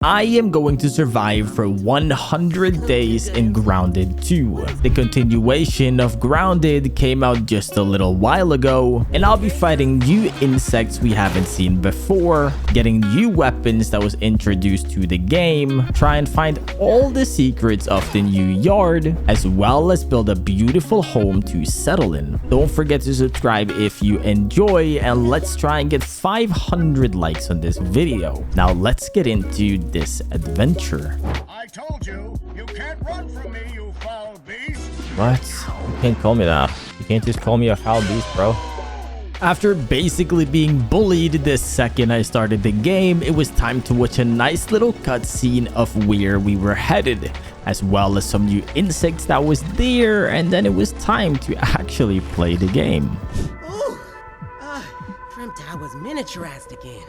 I am going to survive for 100 days in Grounded 2. The continuation of Grounded came out just a little while ago, and I'll be fighting new insects we haven't seen before, getting new weapons that was introduced to the game, try and find all the secrets of the new yard, as well as build a beautiful home to settle in. Don't forget to subscribe if you enjoy, and let's try and get 500 likes on this video. Now let's get into this adventure. I told you, you can't run from me, you foul beast. What? You can't call me that. You can't just call me a foul beast, bro. After basically being bullied the second I started the game, it was time to watch a nice little cutscene of where we were headed, as well as some new insects that was there, and then it was time to actually play the game. Ooh, dreamt I was miniaturized again.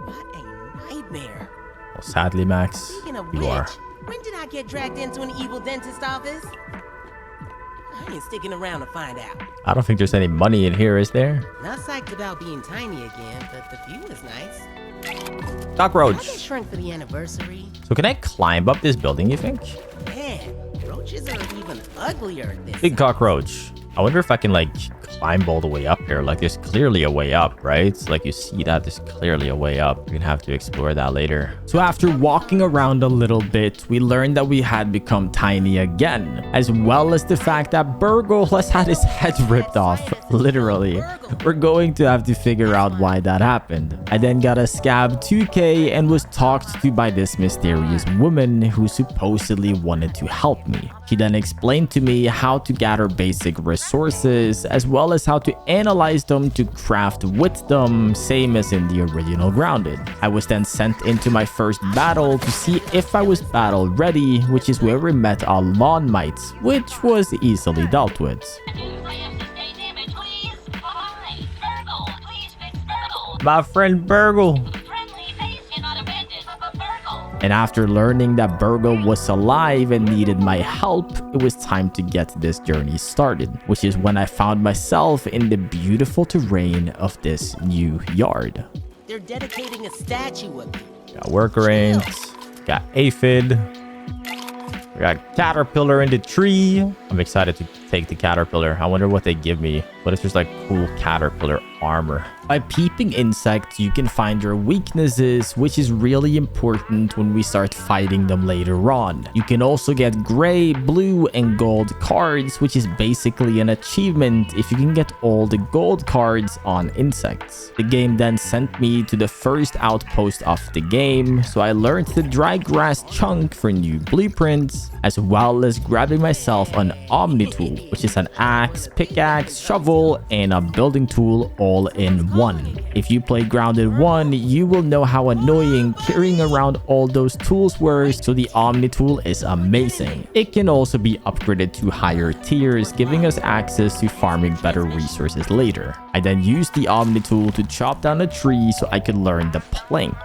What a nightmare. Well, sadly, Max, Speaking of you which, are. when did I get dragged into an evil dentist office? I ain't sticking around to find out. I don't think there's any money in here, is there? Not psyched about being tiny again, but the view is nice. Cockroach. I shrunk for the anniversary. So can I climb up this building, you think? Man, roaches are even uglier this Big cockroach. I wonder if I can, like, climb all the way up here. Like, there's clearly a way up, right? Like, you see that there's clearly a way up. We're gonna have to explore that later. So after walking around a little bit, we learned that we had become tiny again, as well as the fact that Burgle has had his head ripped off, literally. We're going to have to figure out why that happened. I then got a scab 2k and was talked to by this mysterious woman who supposedly wanted to help me. She then explained to me how to gather basic resources, as well as how to analyze them to craft with them, same as in the original Grounded. I was then sent into my first battle to see if I was battle ready, which is where we met our lawn mites, which was easily dealt with. My friend Burgle. And after learning that Burgle was alive and needed my help, it was time to get this journey started, which is when I found myself in the beautiful terrain of this new yard. They're dedicating a statue of me. Got worker ants. Got aphid. We got caterpillar in the tree. I'm excited to take the caterpillar. I wonder what they give me. What if there's like cool caterpillar armor? By peeping insects, you can find their weaknesses, which is really important when we start fighting them later on. You can also get gray, blue, and gold cards, which is basically an achievement if you can get all the gold cards on insects. The game then sent me to the first outpost of the game, so I learned the dry grass chunk for new blueprints, as well as grabbing myself an Omni tool, which is an axe, pickaxe, shovel, and a building tool all in one. If you play Grounded 1, you will know how annoying carrying around all those tools were, so the Omni tool is amazing. It can also be upgraded to higher tiers, giving us access to farming better resources later. I then used the Omni tool to chop down a tree so I could learn the plank.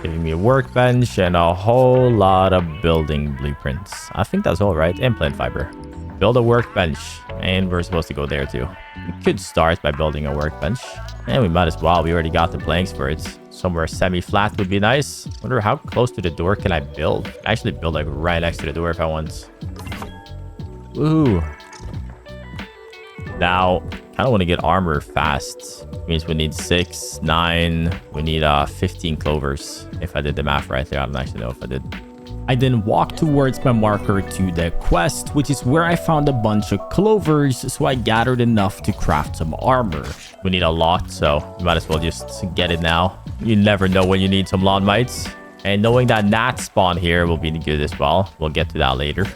Giving me a workbench and a whole lot of building blueprints. I think that's all right. And plant fiber. Build a workbench. And we're supposed to go there too. We could start by building a workbench. And we might as well. We already got the planks for it. Somewhere semi-flat would be nice. Wonder how close to the door can I build? Actually build like right next to the door if I want. Woohoo. Now, kind of want to get armor fast. Means we need 6, 9. We need 15 clovers. If I did the math right there, I don't actually know if I did. I then walked towards my marker to the quest, which is where I found a bunch of clovers, so I gathered enough to craft some armor. We need a lot, so we might as well just get it now. You never know when you need some lawn mites. And knowing that gnats spawn here will be good as well. We'll get to that later.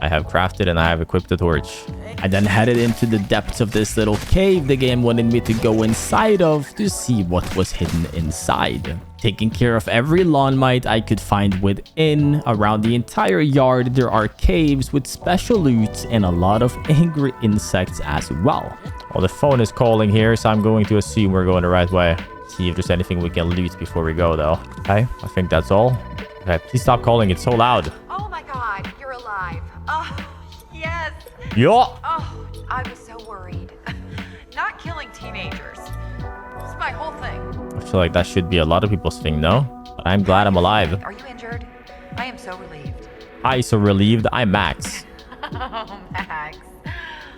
I have crafted and I have equipped the torch. I then headed into the depths of this little cave the game wanted me to go inside of to see what was hidden inside. Taking care of every lawn mite I could find within. Around the entire yard, there are caves with special loot and a lot of angry insects as well. Well, the phone is calling here, so I'm going to assume we're going the right way. See if there's anything we can loot before we go, though. Okay, I think that's all. Okay, please stop calling. It's so loud. Oh my god, you're alive. Oh, yes. Yeah. Oh, I was so worried. Not killing teenagers. It's my whole thing. I feel like that should be a lot of people's thing, no? But I'm glad I'm alive. Are you injured? I am so relieved. I so relieved. I'm Max. Oh, Max.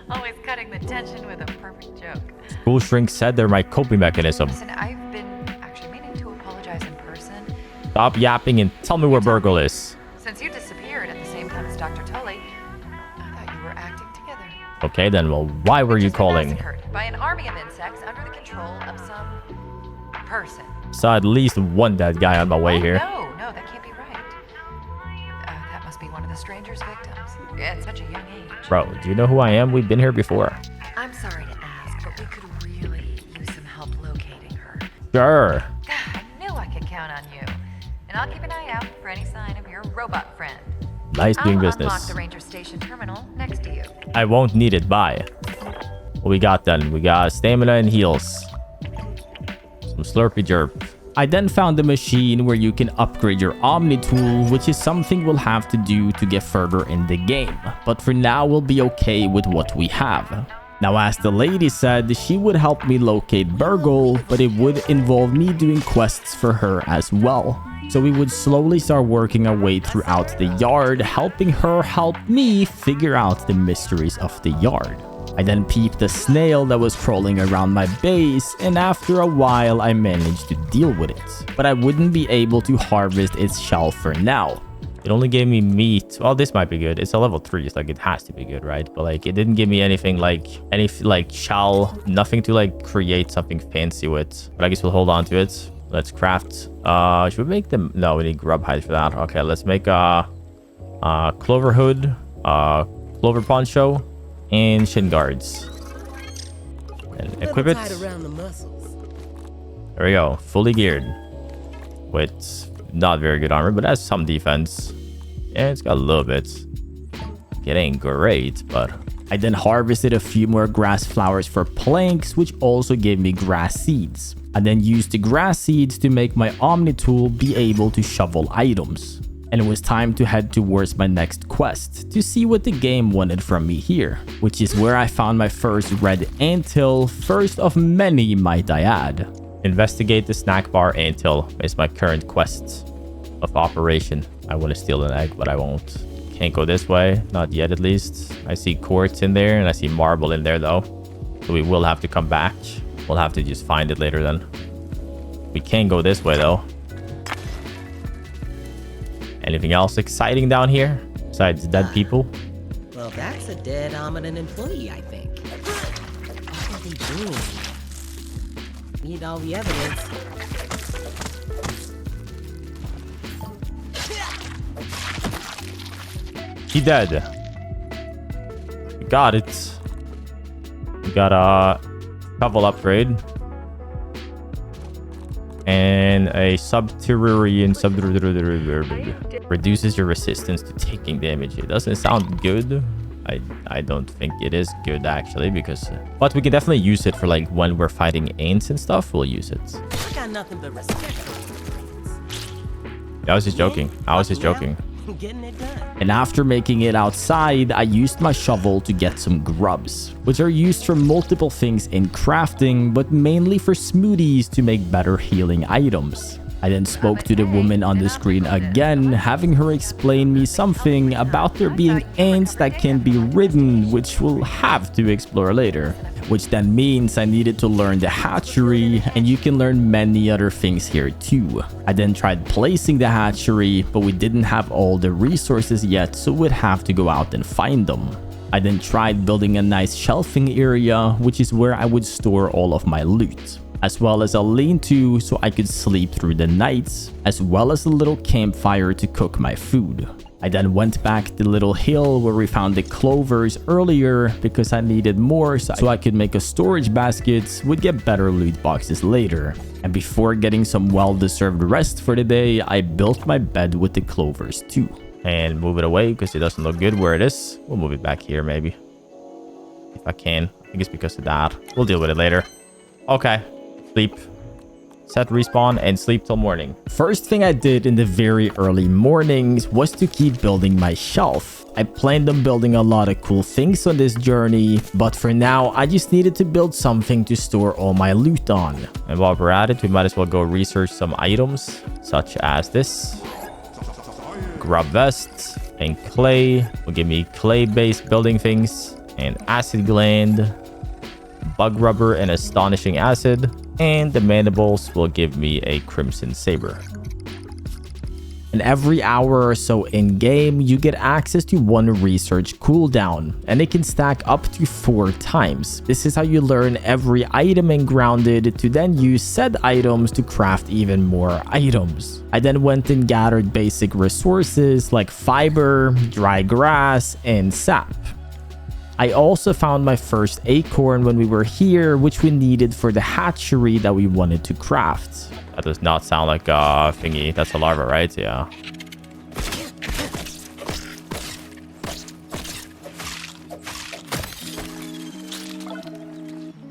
Always cutting the tension with a perfect joke. School shrink said they're my coping mechanism. Listen, I've been actually meaning to apologize in person. Stop yapping and tell me where Burgle is. Since you disappeared at the same time as Dr. Tully, I thought you were acting together. Okay, then, well, why were you calling? Massacred by an army of insects under the control of some person. Saw at least one dead guy on my way here. No, that can't be right. That must be one of the stranger's victims. At such a young age. Bro, do you know who I am? We've been here before. I'm sorry to ask, but we could really use some help locating her. Sure. I knew I could count on you. And I'll keep an eye out for any sign of your robot friend. Nice doing I'll business. unlock the Ranger Station terminal next to you. I won't need it. Bye. What we got then? We got stamina and heals. Some slurpy jerp. I then found a machine where you can upgrade your Omni tool, which is something we'll have to do to get further in the game. But for now, we'll be okay with what we have. Now, as the lady said, she would help me locate Burgle, but it would involve me doing quests for her as well. So we would slowly start working our way throughout the yard, helping her help me figure out the mysteries of the yard. I then peeped a snail that was crawling around my base, and after a while I managed to deal with it. But I wouldn't be able to harvest its shell for now. It only gave me meat. Well, this might be good. It's a level 3, so like it has to be good, right? But like it didn't give me anything like shell, nothing to like create something fancy with. But I guess we'll hold on to it. Let's craft. Should we make them? No, we need grub hide for that. Okay, let's make a clover hood, clover poncho, and shin guards. And equip it. Around the muscles. There we go. Fully geared. With not very good armor, but has some defense. Yeah, it's got a little bit. It ain't great, but... I then harvested a few more grass flowers for planks, which also gave me grass seeds. I then used the grass seeds to make my Omni tool be able to shovel items. And it was time to head towards my next quest to see what the game wanted from me here, which is where I found my first red anthill, first of many might I add. Investigate the snack bar anthill is my current quest of operation. I want to steal an egg, but I won't. Can't go this way, not yet at least. I see quartz in there and I see marble in there though. So we will have to come back. We'll have to just find it later then. We can go this way though. Anything else exciting down here besides dead people? Well, that's a dead Omnidan employee, I think. What are they doing? Need all the evidence. He dead. We got it. We got a shovel upgrade. And a subterranean reduces your resistance to taking damage. It doesn't sound good. I don't think it is good actually, because but we can definitely use it for like when we're fighting ants and stuff. We'll use it. I got nothing but respect for I was just joking. Getting it done. And after making it outside, I used my shovel to get some grubs, which are used for multiple things in crafting, but mainly for smoothies to make better healing items. I then spoke to the woman on the screen again, having her explain me something about there being ants that can be ridden, which we'll have to explore later. Which then means I needed to learn the hatchery, and you can learn many other things here too. I then tried placing the hatchery, but we didn't have all the resources yet, so we'd have to go out and find them. I then tried building a nice shelving area, which is where I would store all of my loot, as well as a lean-to so I could sleep through the nights, as well as a little campfire to cook my food. I then went back the little hill where we found the clovers earlier because I needed more so I could make a storage basket would get better loot boxes later. And before getting some well-deserved rest for the day, I built my bed with the clovers too. And move it away because it doesn't look good where it is. We'll move it back here maybe. If I can. I think it's because of that. We'll deal with it later. Okay. Sleep. Set respawn and sleep till morning. First thing I did in the very early mornings was to keep building my shelf. I planned on building a lot of cool things on this journey, but for now, I just needed to build something to store all my loot on. And while we're at it, we might as well go research some items, such as this. Grub vest and clay will give me clay-based building things, and acid gland, bug rubber and astonishing acid, and the mandibles will give me a crimson saber. And every hour or so in game, you get access to one research cooldown, and it can stack up to 4 times. This is how you learn every item in Grounded to then use said items to craft even more items. I then went and gathered basic resources like fiber, dry grass, and sap. I also found my first acorn when we were here, which we needed for the hatchery that we wanted to craft. That does not sound like a thingy. That's a larva, right? Yeah.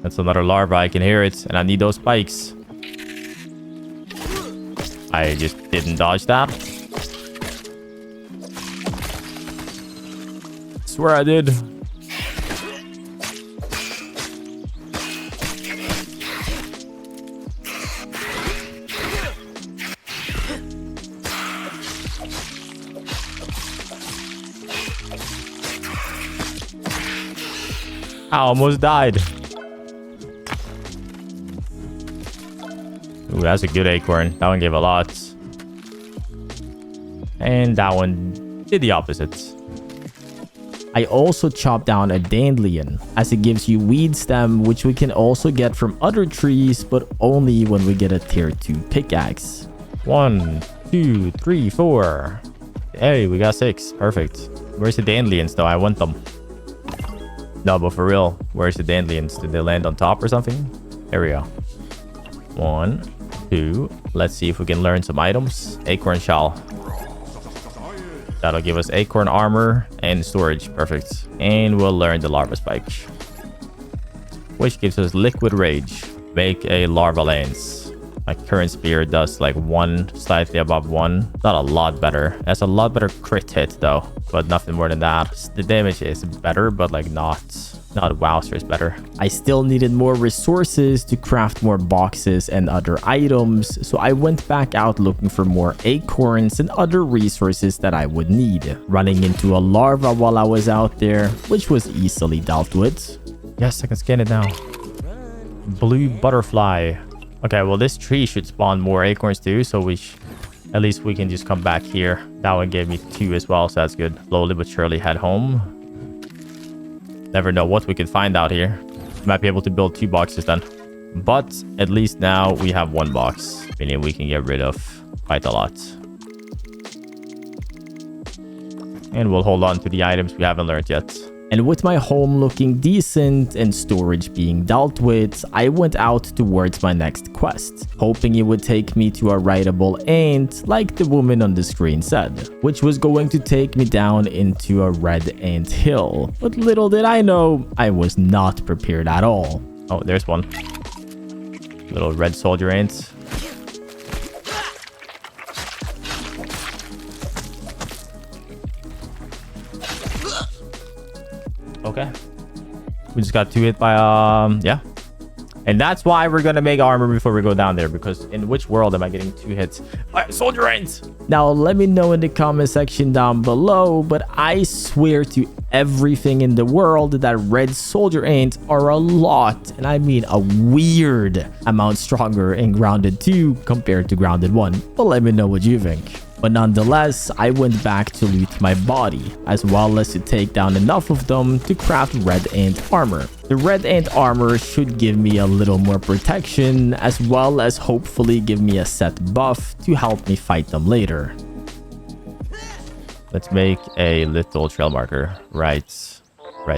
That's another larva. I can hear it. And I need those spikes. I just didn't dodge that. Swear I did. I almost died. Ooh, that's a good acorn. That one gave a lot. And that one did the opposite. I also chopped down a dandelion, as it gives you weed stem, which we can also get from other trees, but only when we get a tier 2 pickaxe. 1, 2, 3, 4. Hey, we got 6. Perfect. Where's the dandelions though? I want them. No, but for real, where's the dandelions? Did they land on top or something? There we go. 1, 2. Let's see if we can learn some items. Acorn shell. That'll give us acorn armor and storage. Perfect. And we'll learn the larva spike, which gives us liquid rage. Make a larva lance. My current spear does like 1, slightly above 1. Not a lot better. That's a lot better crit hit though, but nothing more than that. The damage is better, but like not wowzers better. I still needed more resources to craft more boxes and other items, so I went back out looking for more acorns and other resources that I would need. Running into a larva while I was out there, which was easily dealt with. Yes, I can scan it now. Blue butterfly. Okay, well this tree should spawn more acorns too, so at least we can just come back here. That one gave me 2 as well, so that's good. Slowly but surely head home. Never know what we can find out here. Might be able to build 2 boxes then. But at least now we have 1 box, meaning we can get rid of quite a lot. And we'll hold on to the items we haven't learned yet. And with my home looking decent and storage being dealt with, I went out towards my next quest, hoping it would take me to a rideable ant like the woman on the screen said, which was going to take me down into a red ant hill. But little did I know, I was not prepared at all. Oh, there's one. Little red soldier ant. Okay. We just got 2 hit by, yeah. And that's why we're gonna make armor before we go down there, because in which world am I getting 2 hits by soldier ants? Now, let me know in the comment section down below, but I swear to everything in the world that red soldier ants are a lot, and I mean a weird amount stronger in Grounded 2 compared to Grounded 1. But let me know what you think. But nonetheless, I went back to loot my body, as well as to take down enough of them to craft red ant armor. The red ant armor should give me a little more protection, as well as hopefully give me a set buff to help me fight them later. Let's make a little trail marker right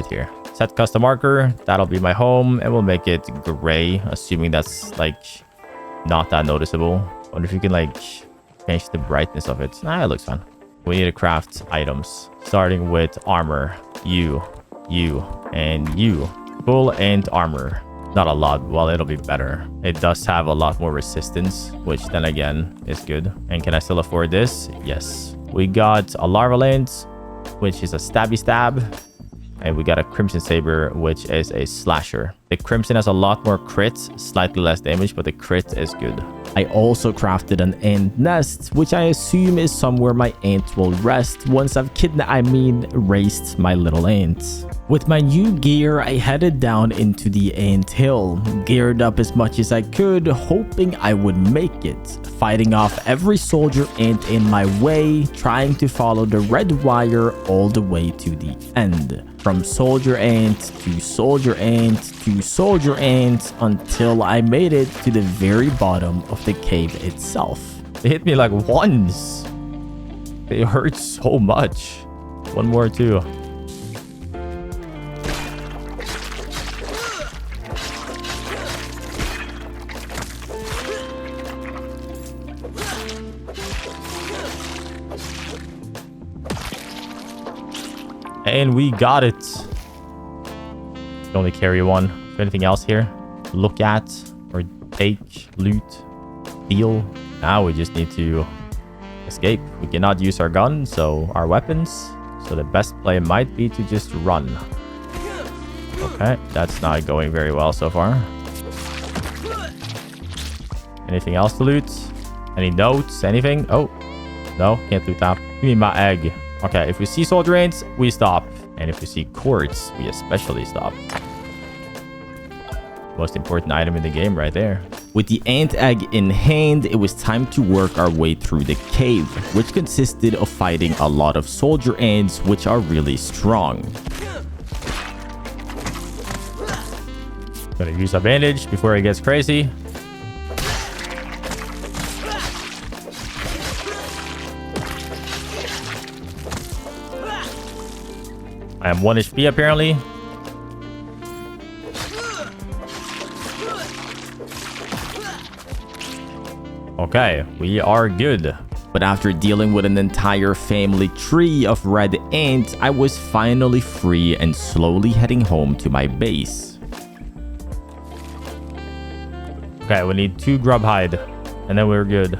here. Set custom marker. That'll be my home, and we'll make it gray, assuming that's like not that noticeable. Wonder if you can like change the brightness of it. Nah, it looks fun. We need to craft items, starting with armor. You, and you. Full ant armor. Not a lot. Well, it'll be better. It does have a lot more resistance, which then again is good. And can I still afford this? Yes. We got a larva lance, which is a stabby stab. And we got a Crimson Saber, which is a slasher. The Crimson has a lot more crits, slightly less damage, but the crit is good. I also crafted an ant nest, which I assume is somewhere my ant will rest once I've raised my little ants. With my new gear, I headed down into the ant hill, geared up as much as I could, hoping I would make it, fighting off every soldier ant in my way, trying to follow the red wire all the way to the end. From soldier ant to soldier ant to soldier ant until I made it to the very bottom of the cave itself. They hit me like once. They hurt so much. One more too. And we got it. Can only carry one. Is there anything else here? Look at or take, loot, steal. Now we just need to escape. We cannot use our gun, so our weapons. So the best play might be to just run. Okay, that's not going very well so far. Anything else to loot? Any notes? Anything? Oh, no, can't loot that. Give me my egg. Okay, if we see soldier ants, we stop. And if we see quartz, we especially stop. Most important item in the game right there. With the ant egg in hand, it was time to work our way through the cave, which consisted of fighting a lot of soldier ants, which are really strong. Gonna use a bandage before it gets crazy. I am 1 HP apparently. Okay, we are good. But after dealing with an entire family tree of red ants, I was finally free and slowly heading home to my base. Okay, we need 2 grub hide, and then we're good.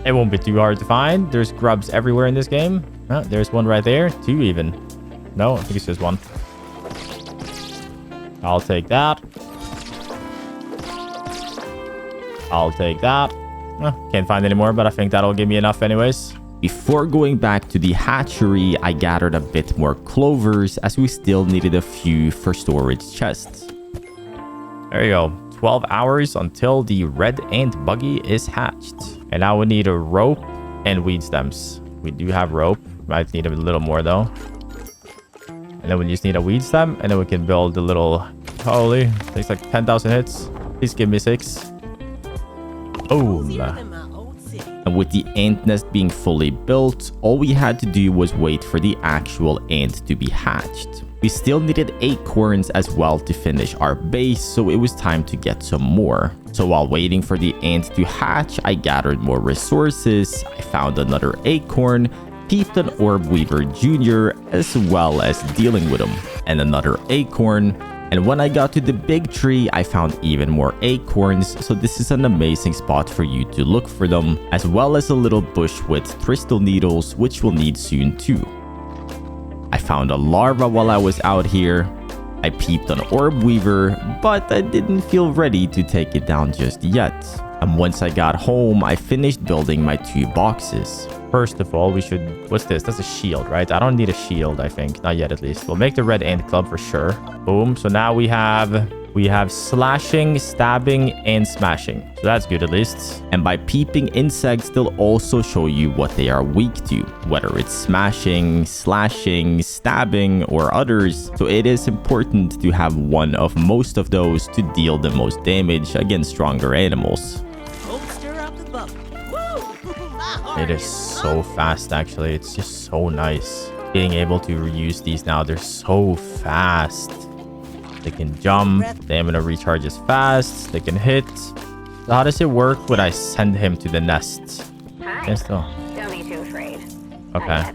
It won't be too hard to find. There's grubs everywhere in this game. There's one right there. 2 even. No, I think it's just 1. I'll take that. I'll take that. Can't find any more, but I think that'll give me enough anyways. Before going back to the hatchery, I gathered a bit more clovers as we still needed a few for storage chests. There you go. 12 hours until the red ant buggy is hatched. And now we need a rope and weed stems. We do have rope. Might need a little more though. And then we just need a weed stem, and then we can build a little... Holy, takes like 10,000 hits. Please give me 6. Boom. And with the ant nest being fully built, all we had to do was wait for the actual ant to be hatched. We still needed acorns as well to finish our base, so it was time to get some more. So while waiting for the ant to hatch, I gathered more resources. I found another acorn, peeped an orb weaver junior, as well as dealing with him, and another acorn. And when I got to the big tree, I found even more acorns, so this is an amazing spot for you to look for them, as well as a little bush with crystal needles, which we'll need soon too. I found a larva while I was out here. I peeped an orb weaver, but I didn't feel ready to take it down just yet. And once I got home, I finished building my 2 boxes. First of all, we should... What's this? That's a shield, right? I don't need a shield, I think. Not yet, at least. We'll make the red ant club for sure. Boom. So now we have slashing, stabbing, and smashing. So that's good, at least. And by peeping insects, they'll also show you what they are weak to, whether it's smashing, slashing, stabbing, or others. So it is important to have one of most of those to deal the most damage against stronger animals. It is so fast, actually. It's just so nice. Being able to reuse these now, they're so fast. They can jump. Stamina recharges fast. They can hit. So how does it work when I send him to the nest? Hi. Still. Don't be too afraid. Okay.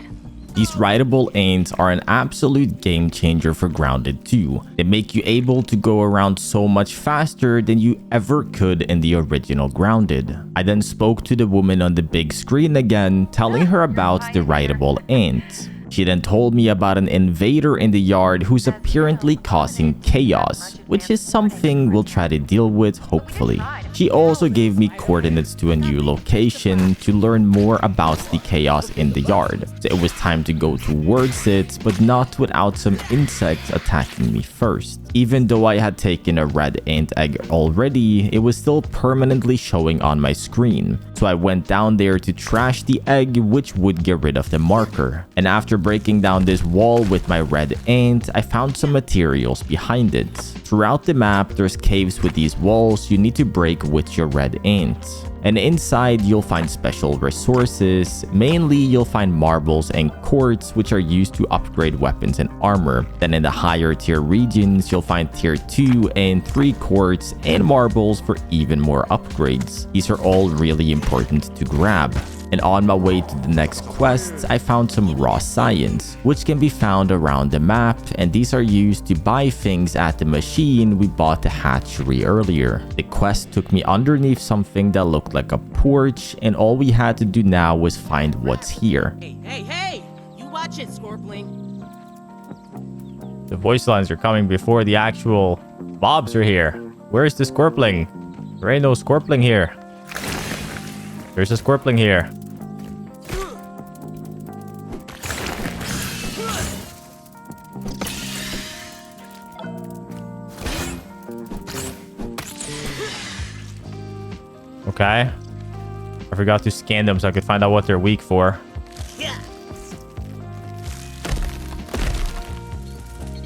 These rideable ants are an absolute game changer for Grounded 2. They make you able to go around so much faster than you ever could in the original Grounded. I then spoke to the woman on the big screen again, telling her about the rideable ant. She then told me about an invader in the yard who's apparently causing chaos, which is something we'll try to deal with hopefully. She also gave me coordinates to a new location to learn more about the chaos in the yard. So it was time to go towards it, but not without some insects attacking me first. Even though I had taken a red ant egg already, it was still permanently showing on my screen. So I went down there to trash the egg, which would get rid of the marker. And after breaking down this wall with my red ant, I found some materials behind it. Throughout the map, there's caves with these walls you need to break with your red ant. And inside, you'll find special resources. Mainly, you'll find marbles and quartz, which are used to upgrade weapons and armor. Then in the higher tier regions, you'll find tier 2 and 3 quartz and marbles for even more upgrades. These are all really important to grab. And on my way to the next quests, I found some raw science, which can be found around the map, and these are used to buy things at the machine we bought the hatchery earlier. The quest took me underneath something that looked like a porch, and all we had to do now was find what's here. Hey! You watch it, Scorpling. The voice lines are coming before the actual mobs are here. Where's the Scorpling? There ain't no Scorpling here. There's a Scorpling here. Okay. I forgot to scan them so I could find out what they're weak for. Yeah.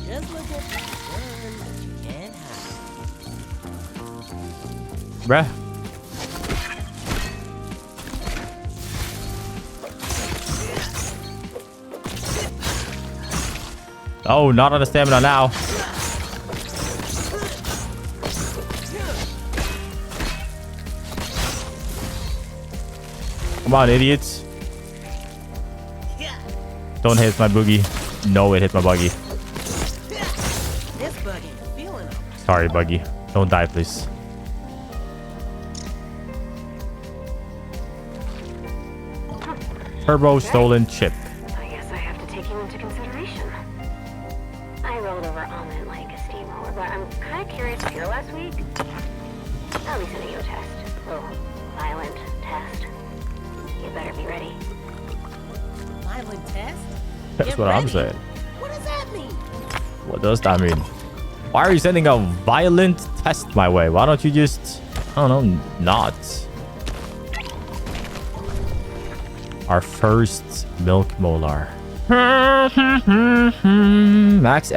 Just look at that gun, but you can't hide. Bruh. Oh, not on the stamina now. Come on, idiots. Don't hit my boogie. No, it hit my buggy. This buggy is feeling them. Sorry, buggy. Don't die, please. Turbo stolen chip. I guess I have to take you into consideration. I rolled over on it like a steamroller, but I'm kind of curious if you're last week. I'll be sending you a test. A little violent test. You better be ready. Violent test? That's Get what I'm ready. saying. What does that mean? What does that mean? Why are you sending a violent test my way? Why don't you just, I don't know, not? Our first milk molar. Max,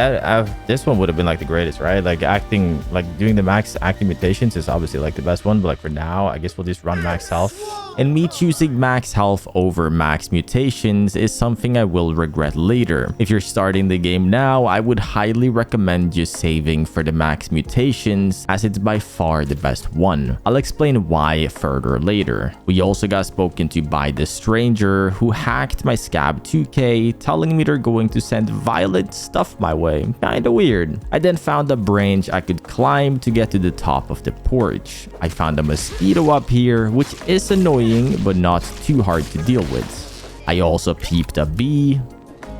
this one would have been like the greatest, right? Like acting, like doing the max acting mutations is obviously like the best one, but like for now, I guess we'll just run max health. And me choosing max health over max mutations is something I will regret later. If you're starting the game now, I would highly recommend just saving for the max mutations, as it's by far the best one. I'll explain why further later. We also got spoken to by the stranger who hacked my Scab 2K, telling me they're going to send violent stuff my way. Kinda weird. I then found a branch I could climb to get to the top of the porch. I found a mosquito up here, which is annoying but not too hard to deal with. I also peeped a bee.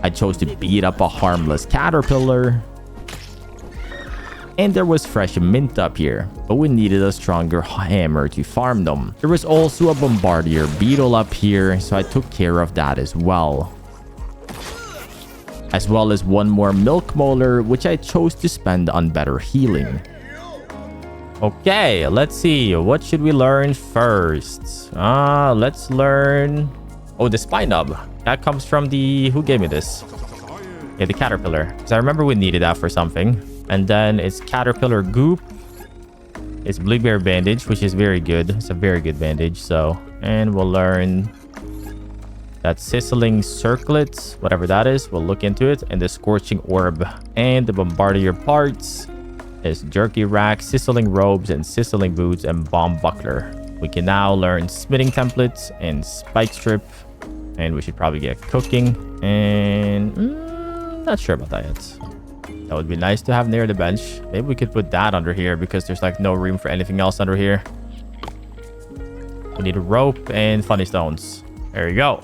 I chose to beat up a harmless caterpillar. And there was fresh mint up here, but we needed a stronger hammer to farm them. There was also a bombardier beetle up here, so I took care of that as well. As well as one more milk molar, which I chose to spend on better healing. Okay, let's see. What should we learn first? Let's learn... Oh, the spine nub. That comes from the... Who gave me this? Yeah, the caterpillar. Because I remember we needed that for something. And then it's caterpillar goop. It's blueberry bandage, which is very good. It's a very good bandage. So, and we'll learn that sizzling circlet, whatever that is. We'll look into it. And the scorching orb. And the bombardier parts is jerky rack, sizzling robes, and sizzling boots, and bomb buckler. We can now learn smithing templates and spike strip. And we should probably get cooking. And not sure about that yet. That would be nice to have near the bench. Maybe we could put that under here because there's like no room for anything else under here. We need a rope and funny stones. There you go.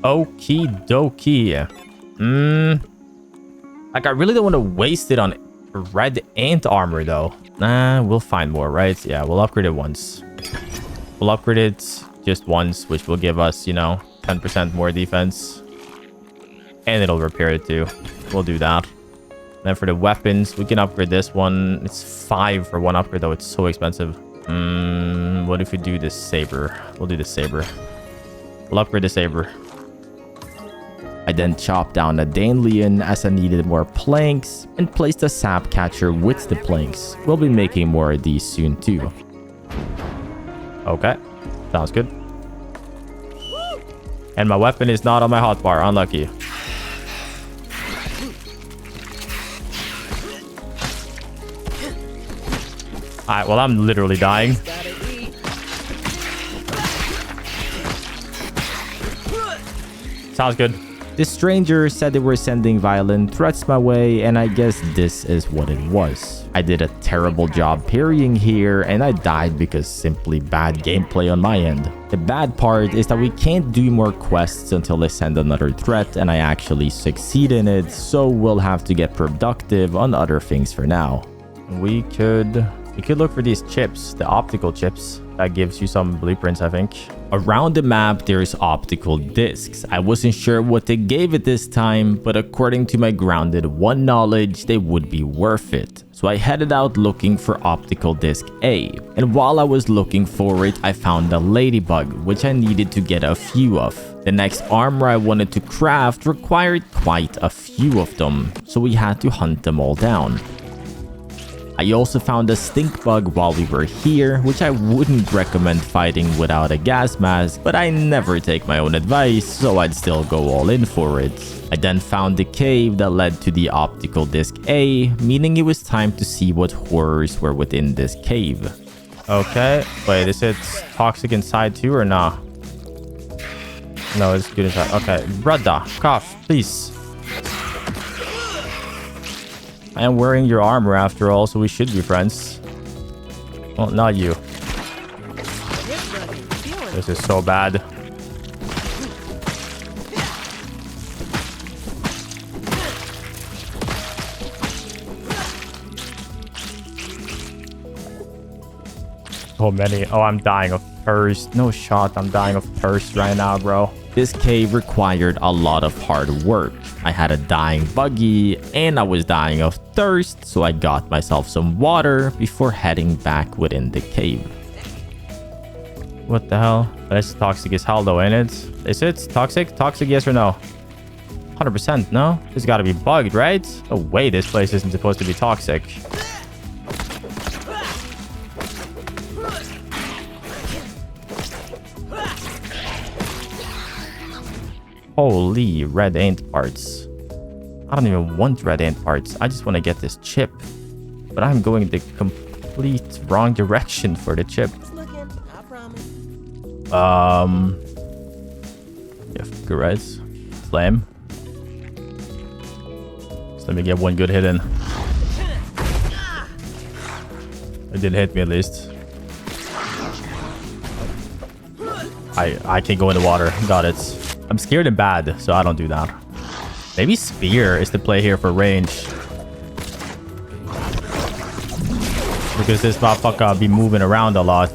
Okie dokie. Like, I really don't want to waste it on red ant armor, though. Nah, we'll find more, right? Yeah, we'll upgrade it once. We'll upgrade it just once, which will give us, you know, 10% more defense. And it'll repair it, too. We'll do that. Then for the weapons, we can upgrade this one. It's 5 for one upgrade, though. It's so expensive. What if we do this saber? We'll do the saber. We'll upgrade the saber. I then chopped down a Dainleon as I needed more planks and placed a sap catcher with the planks. We'll be making more of these soon too. Okay, sounds good. And my weapon is not on my hotbar. Unlucky. Alright, well, I'm literally dying. Sounds good. The stranger said they were sending violent threats my way, and I guess this is what it was. I did a terrible job parrying here, and I died because simply bad gameplay on my end. The bad part is that we can't do more quests until they send another threat, and I actually succeed in it, so we'll have to get productive on other things for now. We could look for these chips, the optical chips. That gives you some blueprints, I think. Around the map, there's optical discs. I wasn't sure what they gave it this time, but according to my grounded 1 knowledge, they would be worth it. So I headed out looking for optical disc A. And while I was looking for it, I found a ladybug, which I needed to get a few of. The next armor I wanted to craft required quite a few of them, so we had to hunt them all down. I also found a stink bug while we were here, which I wouldn't recommend fighting without a gas mask, but I never take my own advice, so I'd still go all in for it. I then found the cave that led to the optical disc A, meaning it was time to see what horrors were within this cave. Okay, wait, is it toxic inside too or nah? No, it's good inside. Okay, brother, cough, please. I am wearing your armor after all, so we should be friends. Well, not you. This is so bad. So many. Oh, I'm dying of thirst. No shot. I'm dying of thirst right now, bro. This cave required a lot of hard work. I had a dying buggy and I was dying of thirst, so I got myself some water before heading back within the cave. What the hell? That's toxic as hell though, ain't it? Is it toxic? Toxic, yes or no? 100% no? It's gotta be bugged, right? No way this place isn't supposed to be toxic. Holy red ant parts. I don't even want red ant parts. I just want to get this chip. But I'm going the complete wrong direction for the chip. Yeah, Garez. Flame. So let me get one good hit in. It did hit me at least. I can't go in the water. Got it. I'm scared and bad, so I don't do that. Maybe spear is the play here for range. Because this motherfucker be moving around a lot.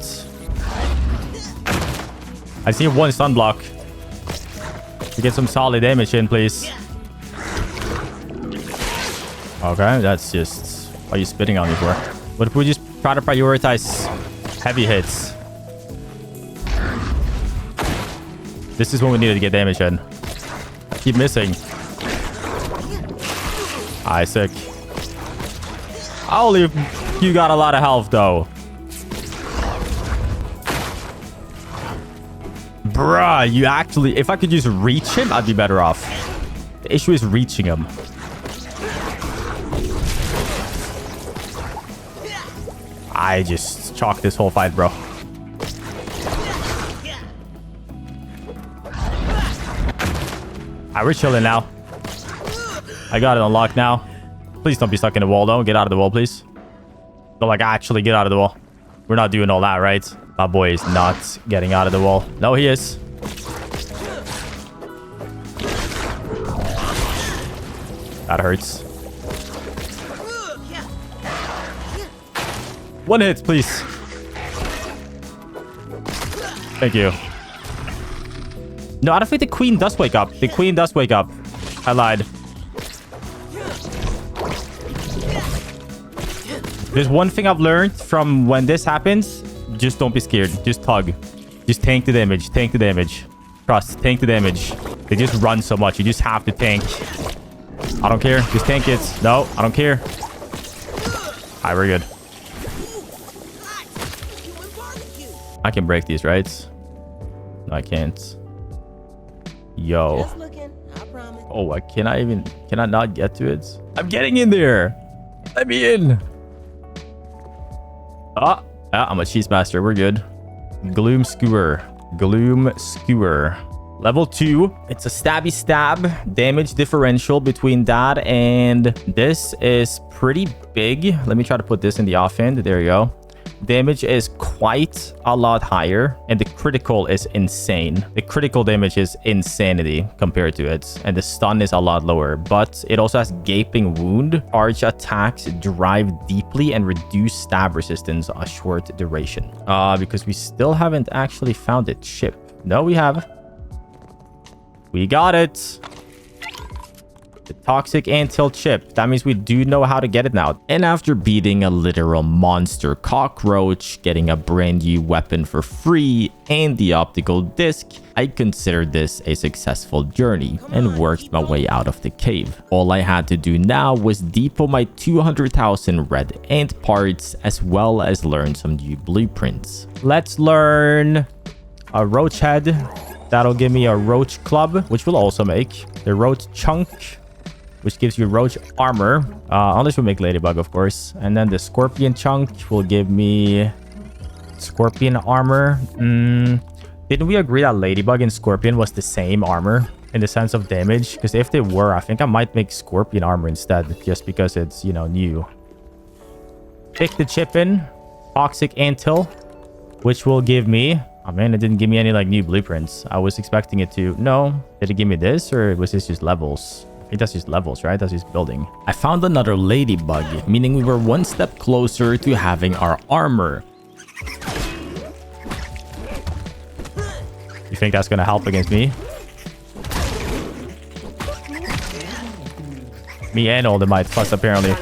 I see one sunblock. To get some solid damage in, please. Okay, that's just... What are you spitting on me for? What if we just try to prioritize heavy hits? This is when we needed to get damage in. I keep missing. Alright, sick. Holy, you got a lot of health, though. Bruh, you actually... If I could just reach him, I'd be better off. The issue is reaching him. I just chalked this whole fight, bro. Alright, we're chilling now. I got it unlocked now. Please don't be stuck in the wall, though. Get out of the wall, please. Don't, like, actually get out of the wall. We're not doing all that, right? My boy is not getting out of the wall. No, he is. That hurts. One hit, please. Thank you. No, I don't think the queen does wake up. The queen does wake up. I lied. There's one thing I've learned from when this happens. Just don't be scared. Just tug. Just tank the damage. Tank the damage. Trust. Tank the damage. They just run so much. You just have to tank. I don't care. Just tank it. No, I don't care. Alright, we're good. I can break these, right? No, I can't. Yo. Just looking, I promise. Oh, can I not get to it? I'm getting in there. Let me in. I'm a cheese master. We're good. Gloom Skewer. Gloom Skewer. Level 2. It's a stabby stab. Damage differential between that and this is pretty big. Let me try to put this in the offhand. There you go. Damage is quite a lot higher and the critical is insane. The critical damage is insanity compared to it, and the stun is a lot lower, but it also has Gaping Wound. Charge attacks drive deeply and reduce stab resistance a short duration. Because we still haven't actually found it. Chip. No, we have. We got it. The toxic anthill chip. That means we do know how to get it now. And after beating a literal monster cockroach, getting a brand new weapon for free, and the optical disc, I considered this a successful journey and worked my way out of the cave. All I had to do now was depot my 200,000 red ant parts as well as learn some new blueprints. Let's learn a roach head. That'll give me a roach club, which will also make the roach chunk, which gives you roach armor, unless we make ladybug, of course. And then the scorpion chunk will give me scorpion armor. Didn't we agree that ladybug and scorpion was the same armor in the sense of damage? Because if they were, I think I might make scorpion armor instead, just because it's, you know, new. Pick the chip in, toxic anthill, which will give me... Oh man, it didn't give me any like new blueprints. I was expecting it to. No, did it give me this, or was this just levels? I think that's just levels, right? That's just building. I found another ladybug, meaning we were one step closer to having our armor. You think that's gonna help against me? Me and all the might plus apparently.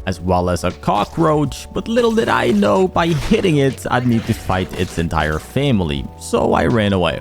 As well as a cockroach, but little did I know by hitting it, I'd need to fight its entire family, so I ran away.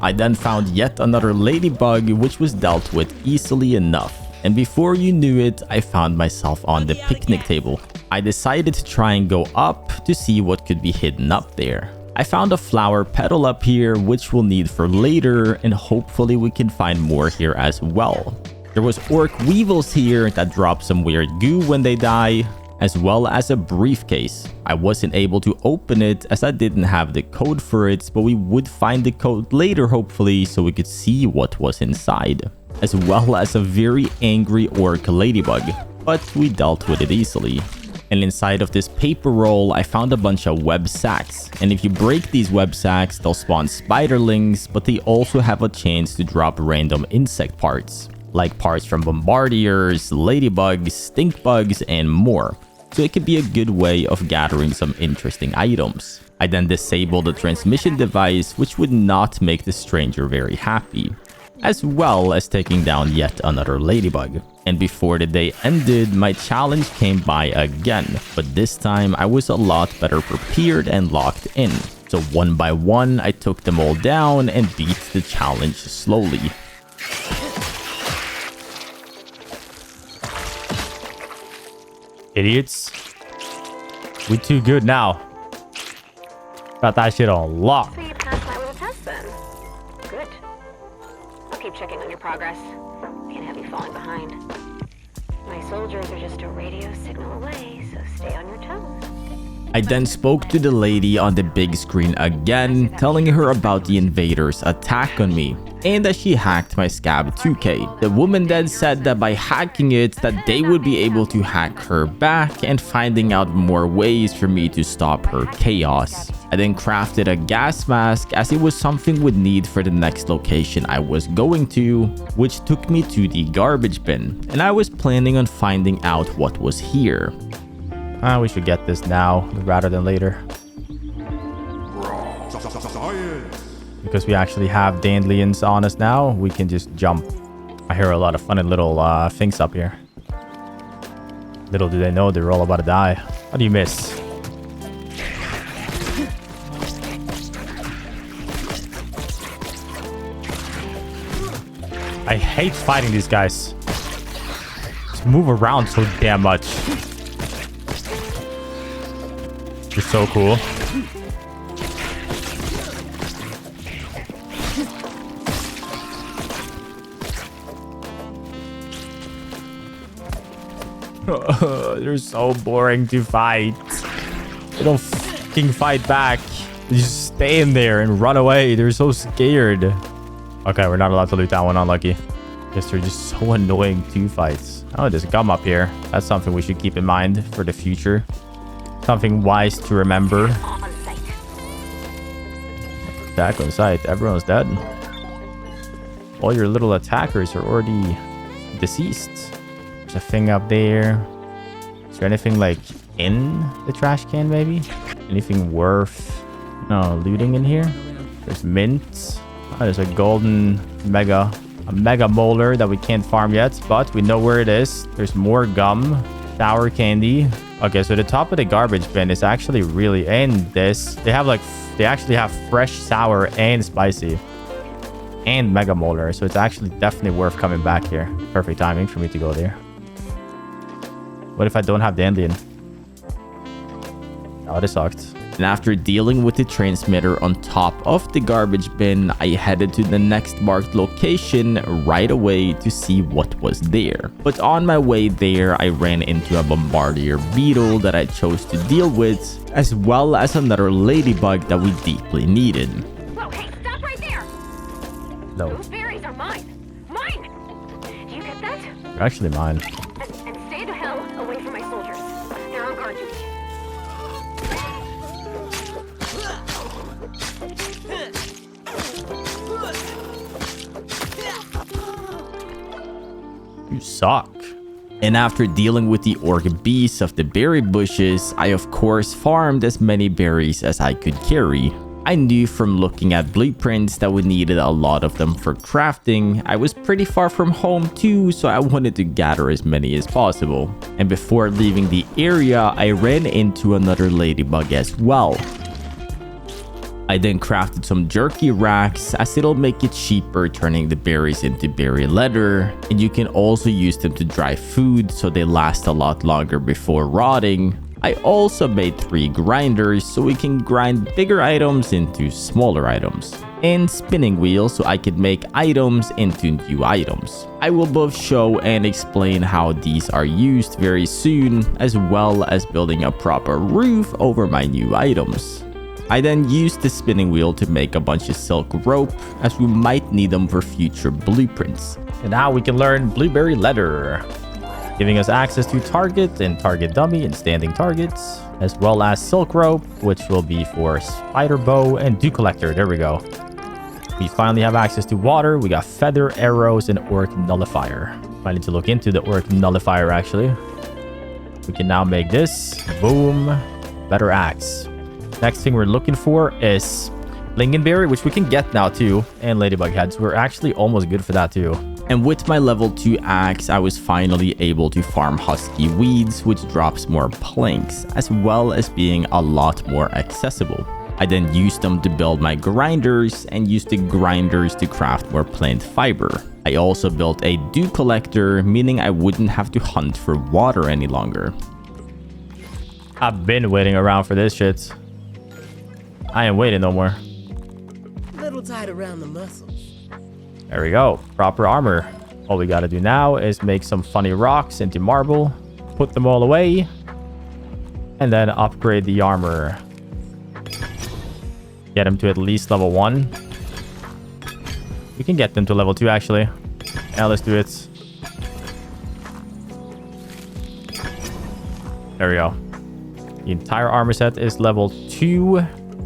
I then found yet another ladybug, which was dealt with easily enough. And before you knew it, I found myself on the picnic table. I decided to try and go up to see what could be hidden up there. I found a flower petal up here, which we'll need for later, and hopefully we can find more here as well. There was orc weevils here that drop some weird goo when they die, as well as a briefcase. I wasn't able to open it as I didn't have the code for it, but we would find the code later hopefully so we could see what was inside. As well as a very angry orc ladybug, but we dealt with it easily. And inside of this paper roll, I found a bunch of web sacks. And if you break these web sacks, they'll spawn spiderlings, but they also have a chance to drop random insect parts, like parts from bombardiers, ladybugs, stink bugs, and more. So it could be a good way of gathering some interesting items. I then disabled the transmission device, which would not make the stranger very happy, as well as taking down yet another ladybug. And before the day ended, my challenge came by again, but this time I was a lot better prepared and locked in. So one by one, I took them all down and beat the challenge slowly. Idiots. We too good now. Got that shit on lock. So you passed my little test then. Good. I'll keep checking on your progress. Can't have you falling behind. My soldiers are just a radio signal away, so stay on your toes. I then spoke to the lady on the big screen again, telling her about the invaders' attack on me, and that she hacked my Scab 2K. The woman then said that by hacking it, that they would be able to hack her back and finding out more ways for me to stop her chaos. I then crafted a gas mask as it was something we'd need for the next location I was going to, which took me to the garbage bin, and I was planning on finding out what was here. We should get this now rather than later. Because we actually have dandelions on us now, we can just jump. I hear a lot of funny little things up here. Little do they know they're all about to die. How do you miss? I hate fighting these guys. Just move around so damn much. You're so cool. They're so boring to fight. They don't fucking fight back. They just stay in there and run away. They're so scared. Okay, we're not allowed to loot that one. Unlucky. Guess they're just so annoying to fight. Oh, there's gum up here. That's something we should keep in mind for the future. Something wise to remember. Attack on sight. Everyone's dead. All your little attackers are already deceased. There's a thing up there. Is there anything like in the trash can maybe? Anything worth looting in here? There's mint. Oh, there's a golden mega molar that we can't farm yet, but we know where it is. There's more gum, sour candy. Okay, so the top of the garbage bin is actually really, and this, they actually have fresh, sour, and spicy, and mega molar. So it's actually definitely worth coming back here. Perfect timing for me to go there. What if I don't have dandelion? Oh, this sucked. And after dealing with the transmitter on top of the garbage bin, I headed to the next marked location right away to see what was there. But on my way there, I ran into a bombardier beetle that I chose to deal with, as well as another ladybug that we deeply needed. Whoa, hey, stop right there! No, Those berries are mine! Mine! Do you get that? they're actually mine. And stay the hell away from my soldiers. They're on guard duty. You suck. And after dealing with the orc beasts of the berry bushes, I of course farmed as many berries as I could carry. I knew from looking at blueprints that we needed a lot of them for crafting. I was pretty far from home too, so I wanted to gather as many as possible. And before leaving the area, I ran into another ladybug as well. I then crafted some jerky racks as it'll make it cheaper turning the berries into berry leather, and you can also use them to dry food so they last a lot longer before rotting. I also made 3 grinders so we can grind bigger items into smaller items, and spinning wheels so I could make items into new items. I will both show and explain how these are used very soon, as well as building a proper roof over my new items. I then used the spinning wheel to make a bunch of silk rope, as we might need them for future blueprints. And now we can learn blueberry leather, giving us access to target and target dummy and standing targets, as well as silk rope, which will be for spider bow and dew collector. There we go. We finally have access to water. We got feather, arrows, and orc nullifier. I need to look into the orc nullifier actually. We can now make this. Boom. Better axe. Next thing we're looking for is lingonberry, which we can get now too, and ladybug heads. We're actually almost good for that too. And with my level 2 axe, I was finally able to farm husky weeds, which drops more planks, as well as being a lot more accessible. I then used them to build my grinders, and used the grinders to craft more plant fiber. I also built a dew collector, meaning I wouldn't have to hunt for water any longer. I've been waiting around for this shit. I ain't waiting no more. Little tight around the muscles. There we go. Proper armor. All we gotta do now is make some funny rocks into marble, put them all away, and then upgrade the armor. Get them to at least level 1. We can get them to level 2 actually. Now let's do it. There we go. The entire armor set is level 2.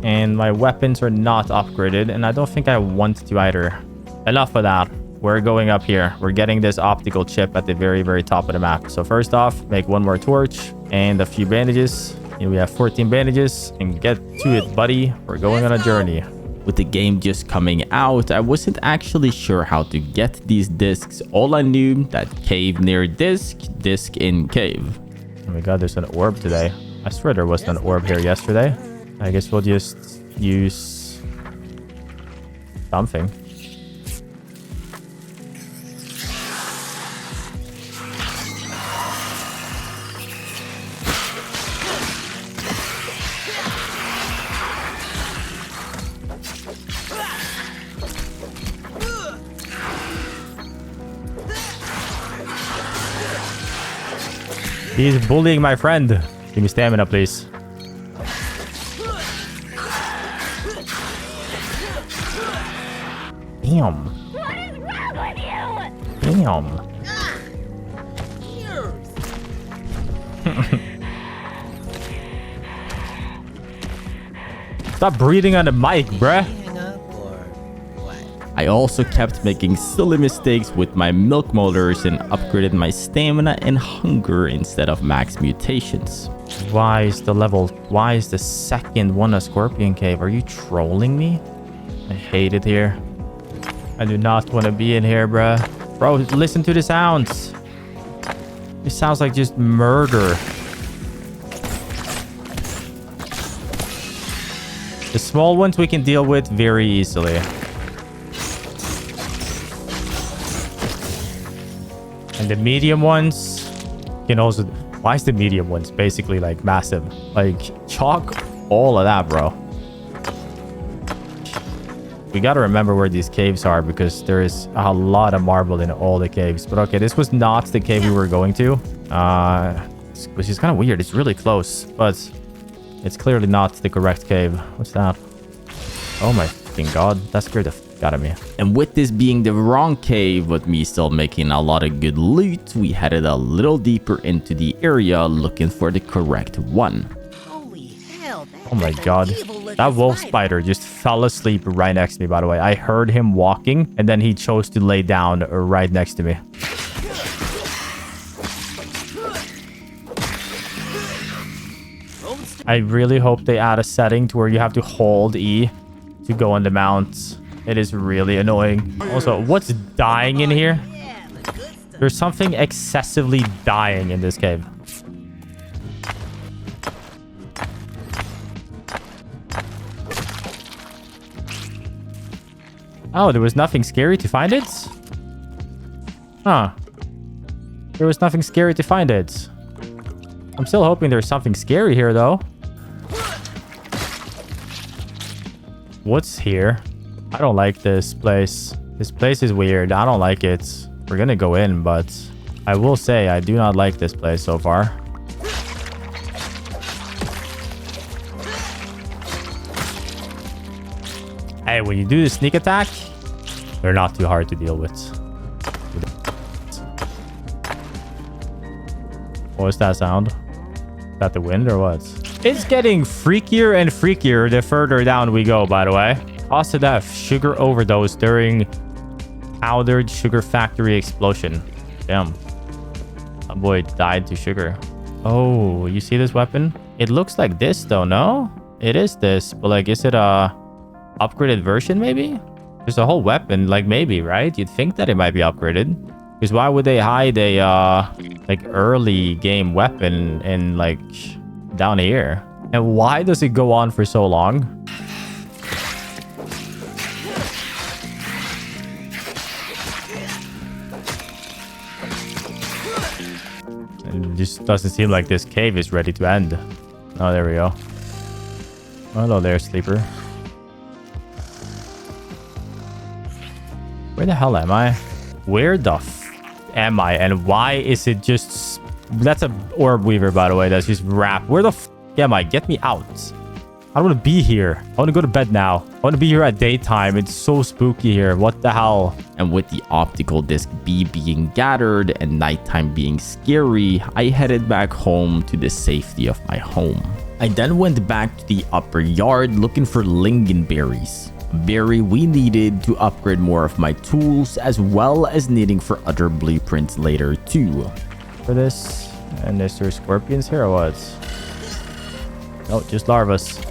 And my weapons are not upgraded. And I don't think I want to either. Enough of that. We're going up here. We're getting this optical chip at the very, very top of the map. So first off, make one more torch and a few bandages. And we have 14 bandages. And get to it, buddy. We're going on a journey. With the game just coming out, I wasn't actually sure how to get these discs. All I knew that cave near disc, disc in cave. Oh my god, there's an orb today. I swear there wasn't an orb here yesterday. I guess we'll just use something. He's bullying my friend. Give me stamina, please. Damn. What is wrong with you? Damn. Stop breathing on the mic, bruh. Hang up or what? I also kept making silly mistakes with my milk molars and upgraded my stamina and hunger instead of max mutations. Why is the second one a scorpion cave? Are you trolling me? I hate it here. I do not want to be in here, bruh. Bro, listen to the sounds. It sounds like just murder. The small ones we can deal with very easily. And the medium ones can also... Why is the medium ones basically like massive? Like, chalk all of that, bro. We gotta remember where these caves are because there is a lot of marble in all the caves. But okay, this was not the cave we were going to. Which is kind of weird. It's really close, but it's clearly not the correct cave. What's that? Oh my fucking god. That scared the fuck out of me. And with this being the wrong cave, but me still making a lot of good loot, we headed a little deeper into the area looking for the correct one. Holy hell. Oh my god. That wolf spider just fell asleep right next to me, by the way. I heard him walking, and then he chose to lay down right next to me. I really hope they add a setting to where you have to hold E to go on the mount. It is really annoying. Also, what's dying in here? There's something excessively dying in this cave. Oh, there was nothing scary to find it? Huh. There was nothing scary to find it. I'm still hoping there's something scary here, though. What's here? I don't like this place. This place is weird. I don't like it. We're gonna go in, but I will say I do not like this place so far. Hey, when you do the sneak attack, they're not too hard to deal with. What's that sound? Is that the wind or what? It's getting freakier and freakier the further down we go, by the way. Cause of death, sugar overdose during powdered sugar factory explosion. Damn. A boy died to sugar. Oh, you see this weapon? It looks like this though, no? It is this, but like, is it a upgraded version maybe? There's a whole weapon, like maybe, right? You'd think that it might be upgraded. Because why would they hide a like early game weapon in like down here? And why does it go on for so long? It just doesn't seem like this cave is ready to end. Oh, there we go. Hello there, sleeper. Where the hell am I? Where the am I? And why is it just... That's a orb weaver, by the way. That's just wrapped. Where the am I? Get me out. I don't want to be here. I want to go to bed now. I want to be here at daytime. It's so spooky here. What the hell? And with the optical disc B being gathered and nighttime being scary, I headed back home to the safety of my home. I then went back to the upper yard looking for lingonberries, a berry we needed to upgrade more of my tools, as well as needing for other blueprints later too. For this, and is there scorpions here or what? No, just larvas.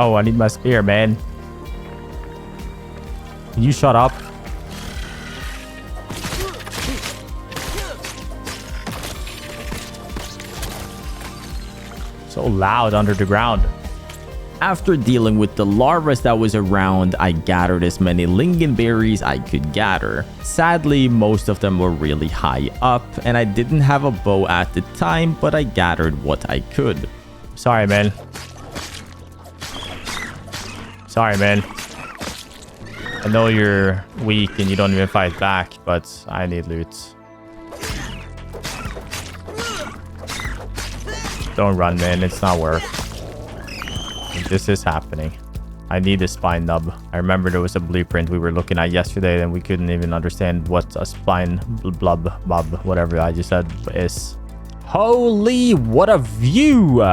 Oh, I need my spear, man. Can you shut up? So loud under the ground. After dealing with the larvas that was around, I gathered as many lingonberries I could gather. Sadly, most of them were really high up, and I didn't have a bow at the time, but I gathered what I could. Sorry, man. Sorry, man. I know you're weak and you don't even fight back, but I need loot. Don't run, man. It's not worth. This is happening. I need a spine nub. I remember there was a blueprint we were looking at yesterday and we couldn't even understand what a spine blub, whatever I just said is. Holy, what a view!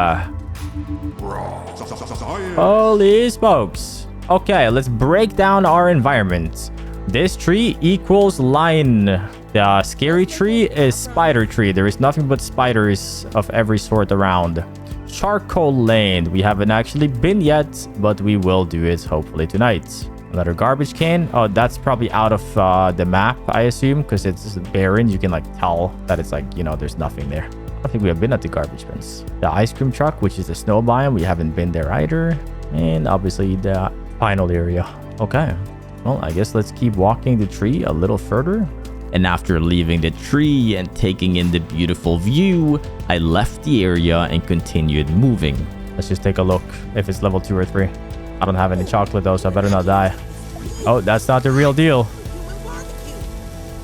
Holy smokes. Okay, let's break down our environment. This tree equals lion. The scary tree is spider tree. There is nothing but spiders of every sort around. Charcoal lane. We haven't actually been yet, but we will do it hopefully tonight. Another garbage can. Oh, that's probably out of the map, I assume, because it's barren. You can like tell that it's like, you know, there's nothing there. I think we have been at the garbage bins. The ice cream truck, which is the snow biome, we haven't been there either. And obviously the final area. Okay. Well, I guess let's keep walking the tree a little further. And after leaving the tree and taking in the beautiful view, I left the area and continued moving. Let's just take a look if it's level 2 or 3. I don't have any chocolate though, so I better not die. Oh, that's not the real deal.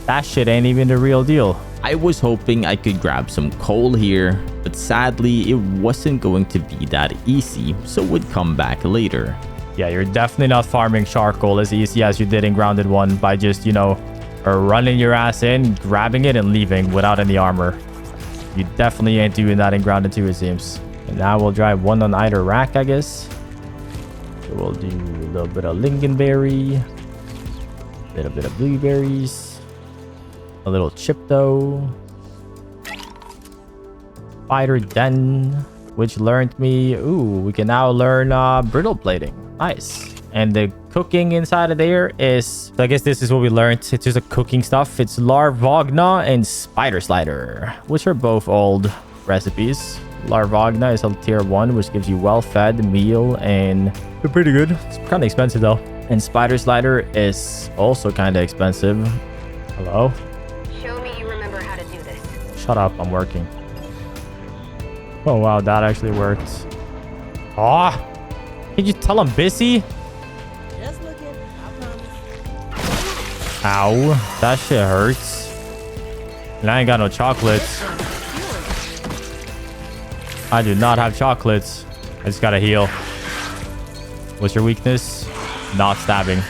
That shit ain't even the real deal. I was hoping I could grab some coal here, but sadly it wasn't going to be that easy, so would come back later. Yeah, you're definitely not farming charcoal as easy as you did in Grounded 1 by just, you know, running your ass in, grabbing it, and leaving without any armor. You definitely ain't doing that in Grounded 2, it seems. And now we'll drive one on either rack, I guess. So we'll do a little bit of lingonberry, a little bit of blueberries, a little chipto, spider den, which learned me, ooh, we can now learn brittle plating. Nice. And the cooking inside of there is, I guess this is what we learned. It's just a cooking stuff. It's Larvagna and Spider Slider, which are both old recipes. Larvagna is a tier 1, which gives you well-fed meal, and they're pretty good. It's kind of expensive though. And Spider Slider is also kind of expensive. Hello? Show me you remember how to do this. Shut up, I'm working. Oh wow, that actually worked. Ah! Can you tell I'm busy? Just looking, I promise. Ow, that shit hurts. And I ain't got no chocolates. I do not have chocolates. I just gotta heal. What's your weakness? Not stabbing.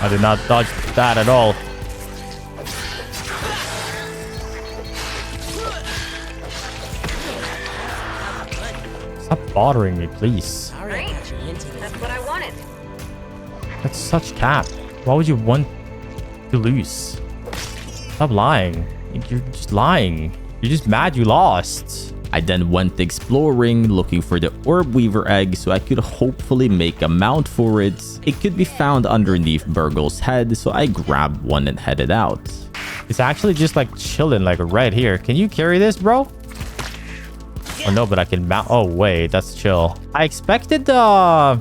I did not dodge that at all. Stop bothering me, please. Sorry I got you into this. That's what I wanted. That's such cap. Why would you want to lose? Stop lying. You're just lying. You're just mad you lost. I then went exploring, looking for the Orb Weaver egg so I could hopefully make a mount for it. It could be found underneath Burgle's head, so I grabbed one and headed out. It's actually just like chilling like right here. Can you carry this, bro? Oh no, but I can mount. Oh wait, that's chill. I expected the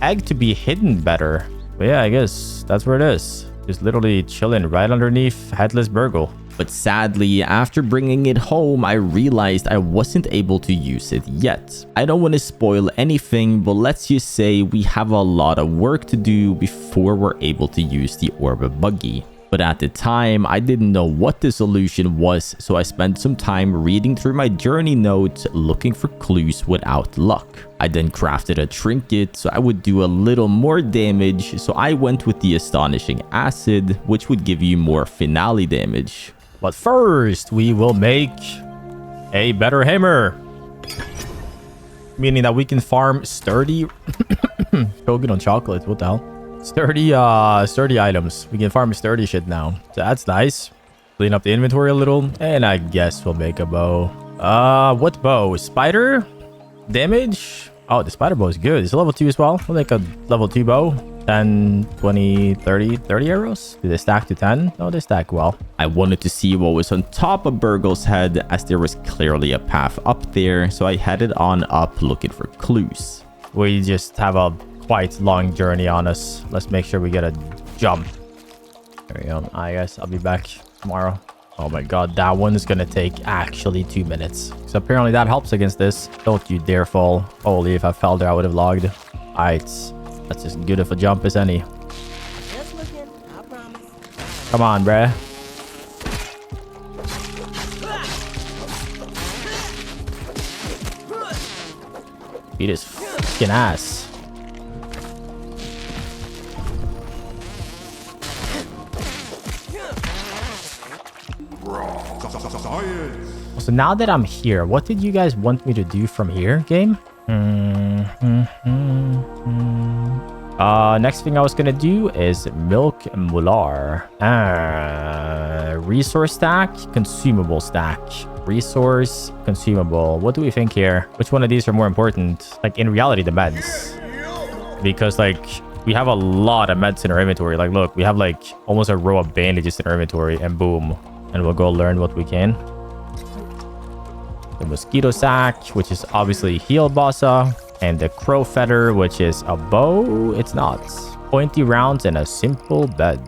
egg to be hidden better. But yeah, I guess that's where it is. Just literally chilling right underneath Headless Burgle. But sadly, after bringing it home, I realized I wasn't able to use it yet. I don't want to spoil anything, but let's just say we have a lot of work to do before we're able to use the Orba buggy. But at the time, I didn't know what the solution was, so I spent some time reading through my journey notes looking for clues without luck. I then crafted a trinket so I would do a little more damage, so I went with the Astonishing Acid, which would give you more finale damage. But first, we will make a better hammer. Meaning that we can farm sturdy... Choking on chocolate, what the hell? Sturdy items. We can farm sturdy shit now. So that's nice. Clean up the inventory a little. And I guess we'll make a bow. What bow? Spider? Damage? Oh, the spider bow is good. It's a level 2 as well. We'll make a level 2 bow. 10, 20, 30 arrows. Do they stack to 10? No, they stack well. I wanted to see what was on top of Burgle's head, as there was clearly a path up there, so I headed on up looking for clues. We just have a quite long journey on us. Let's make sure we get a jump. There we go. I guess I'll be back tomorrow. Oh my god, that one is gonna take actually 2 minutes. So apparently that helps against this. Don't you dare fall. Holy, if I fell there, I would have logged. Alright, that's as good of a jump as any. Just looking, I promise. Come on, bruh. Beat his fucking ass. So now that I'm here, what did you guys want me to do from here, game? Next thing I was gonna do is milk Mular. Resource stack, consumable stack. Resource, consumable. What do we think here? Which one of these are more important? Like, in reality, the meds. Because, like, we have a lot of meds in our inventory. Like, look, we have, like, almost a row of bandages in our inventory, and boom. And we'll go learn what we can. The mosquito sack, which is obviously heal bossa. And the crow feather, which is a bow. It's not. Pointy rounds and a simple bed.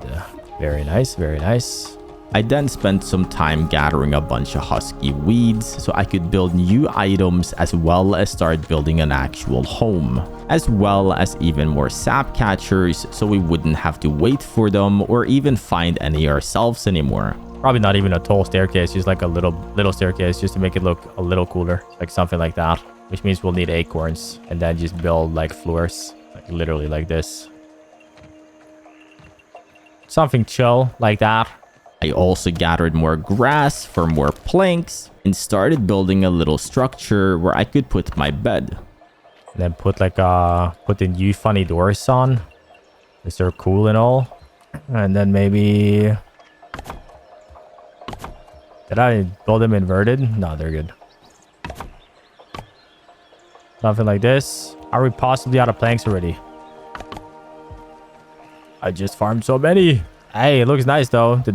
Very nice, very nice. I then spent some time gathering a bunch of husky weeds so I could build new items, as well as start building an actual home, as well as even more sap catchers so we wouldn't have to wait for them or even find any ourselves anymore. Probably not even a tall staircase, just like a little staircase, just to make it look a little cooler, like something like that. Which means we'll need acorns and then just build like floors, like literally like this. Something chill like that. I also gathered more grass for more planks and started building a little structure where I could put my bed. And then put the new funny doors on. Is they're cool and all. And then maybe... Did I build them inverted? No, they're good. Something like this. Are we possibly out of planks already? I just farmed so many. Hey, it looks nice though. The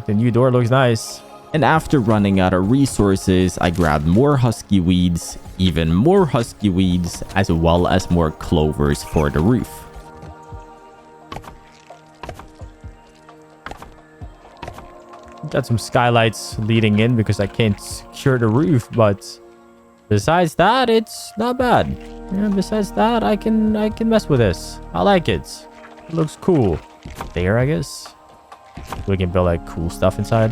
new door looks nice. And after running out of resources, I grabbed more husky weeds, even more husky weeds, as well as more clovers for the roof. Got some skylights leading in because I can't secure the roof, but besides that, it's not bad. Yeah, besides that, I can mess with this. I like it. It looks cool. There, I guess. We can build like cool stuff inside.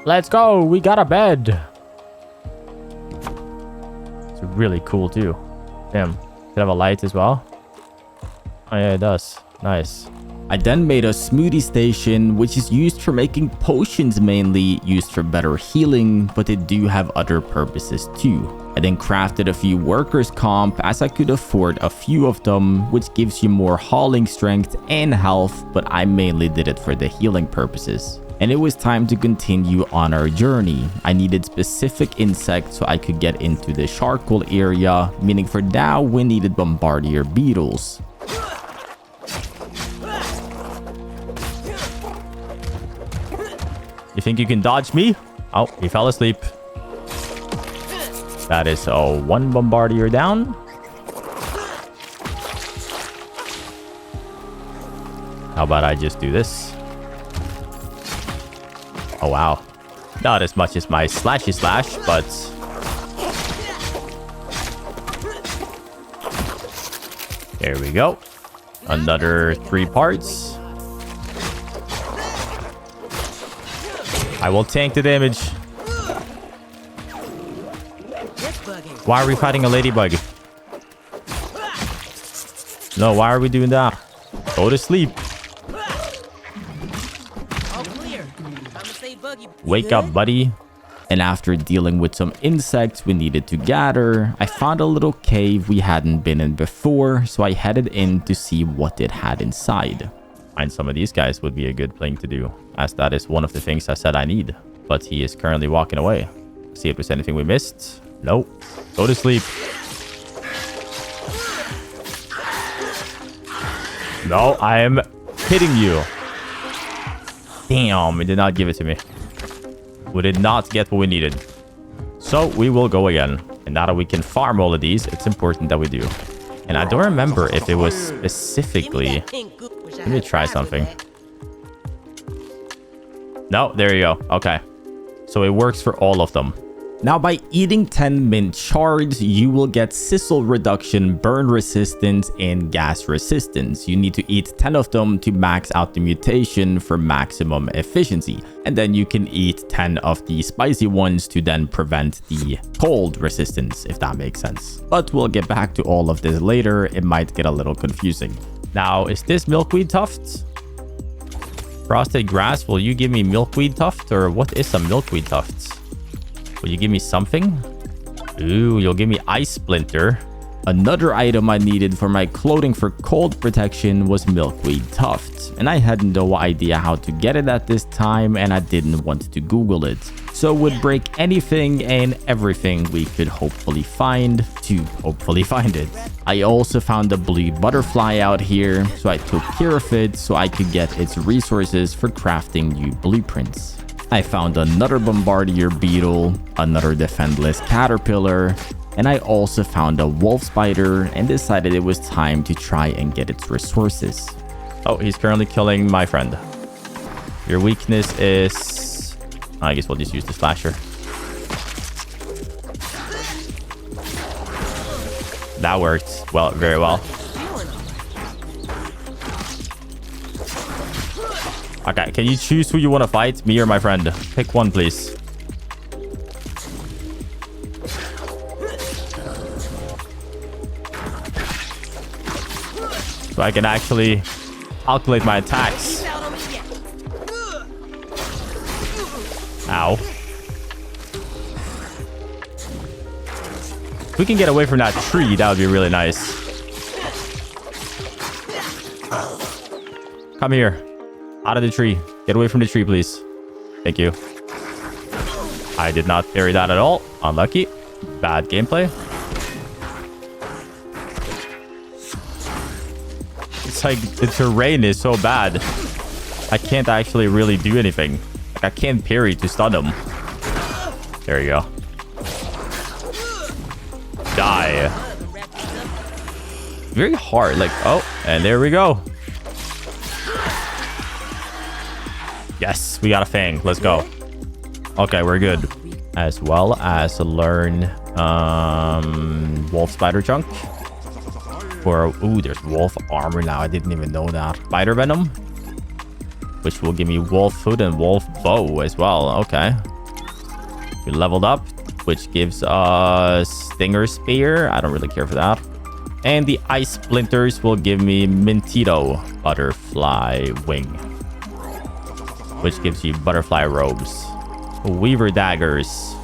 Let's go. We got a bed. It's really cool too. Damn. Could have a light as well. Oh yeah, it does. Nice. I then made a smoothie station, which is used for making potions mainly, used for better healing, but they do have other purposes too. I then crafted a few workers comp, as I could afford a few of them, which gives you more hauling strength and health, but I mainly did it for the healing purposes. And it was time to continue on our journey. I needed specific insects so I could get into the charcoal area, meaning for now we needed bombardier beetles. You think you can dodge me? Oh, he fell asleep. That is one bombardier down. How about I just do this? Oh, wow. Not as much as my slashy slash, but... There we go. Another 3 parts. I will tank the damage. Why are we fighting a ladybug? No, why are we doing that? Go to sleep. All clear. Time to say Buggy. Wake up, buddy. And after dealing with some insects we needed to gather, I found a little cave we hadn't been in before, so I headed in to see what it had inside. Find some of these guys would be a good thing to do, as that is one of the things I said I need. But he is currently walking away. See if there's anything we missed. Nope. Go to sleep. No, I am hitting you. Damn, it did not give it to me. We did not get what we needed. So we will go again. And now that we can farm all of these, it's important that we do. And I don't remember if it was specifically... Let me try something. No, there you go. Okay. So it works for all of them. Now, by eating 10 mint shards, you will get sizzle reduction, burn resistance, and gas resistance. You need to eat 10 of them to max out the mutation for maximum efficiency. And then you can eat 10 of the spicy ones to then prevent the cold resistance, if that makes sense. But we'll get back to all of this later. It might get a little confusing. Now, is this milkweed tuft? Frosted grass, will you give me milkweed tuft? Or what is a milkweed tuft? Will you give me something? Ooh, you'll give me ice splinter. Another item I needed for my clothing for cold protection was milkweed tuft, and I had no idea how to get it at this time, and I didn't want to Google it. So would break anything and everything we could hopefully find to hopefully find it. I also found a blue butterfly out here, so I took care of it so I could get its resources for crafting new blueprints. I found another bombardier beetle, another defendless caterpillar, and I also found a wolf spider and decided it was time to try and get its resources. Oh, he's currently killing my friend. Your weakness is... I guess we'll just use the slasher. That worked well, very well. Okay, can you choose who you want to fight? Me or my friend? Pick one, please. So I can actually calculate my attacks. Ow. If we can get away from that tree, that would be really nice. Come here. Out of the tree. Get away from the tree, please. Thank you. I did not parry that at all. Unlucky. Bad gameplay. It's like the terrain is so bad. I can't actually really do anything. Like I can't parry to stun him. There you go. Die. Very hard. Like, oh, and there we go. Yes, we got a fang. Let's go. Okay, we're good. As well as learn wolf spider chunk. For ooh, there's wolf armor now. I didn't even know that. Spider venom, which will give me wolf foot and wolf bow as well. Okay. We leveled up, which gives us stinger spear. I don't really care for that. And the ice splinters will give me Mintito butterfly wing, which gives you butterfly robes. Weaver daggers,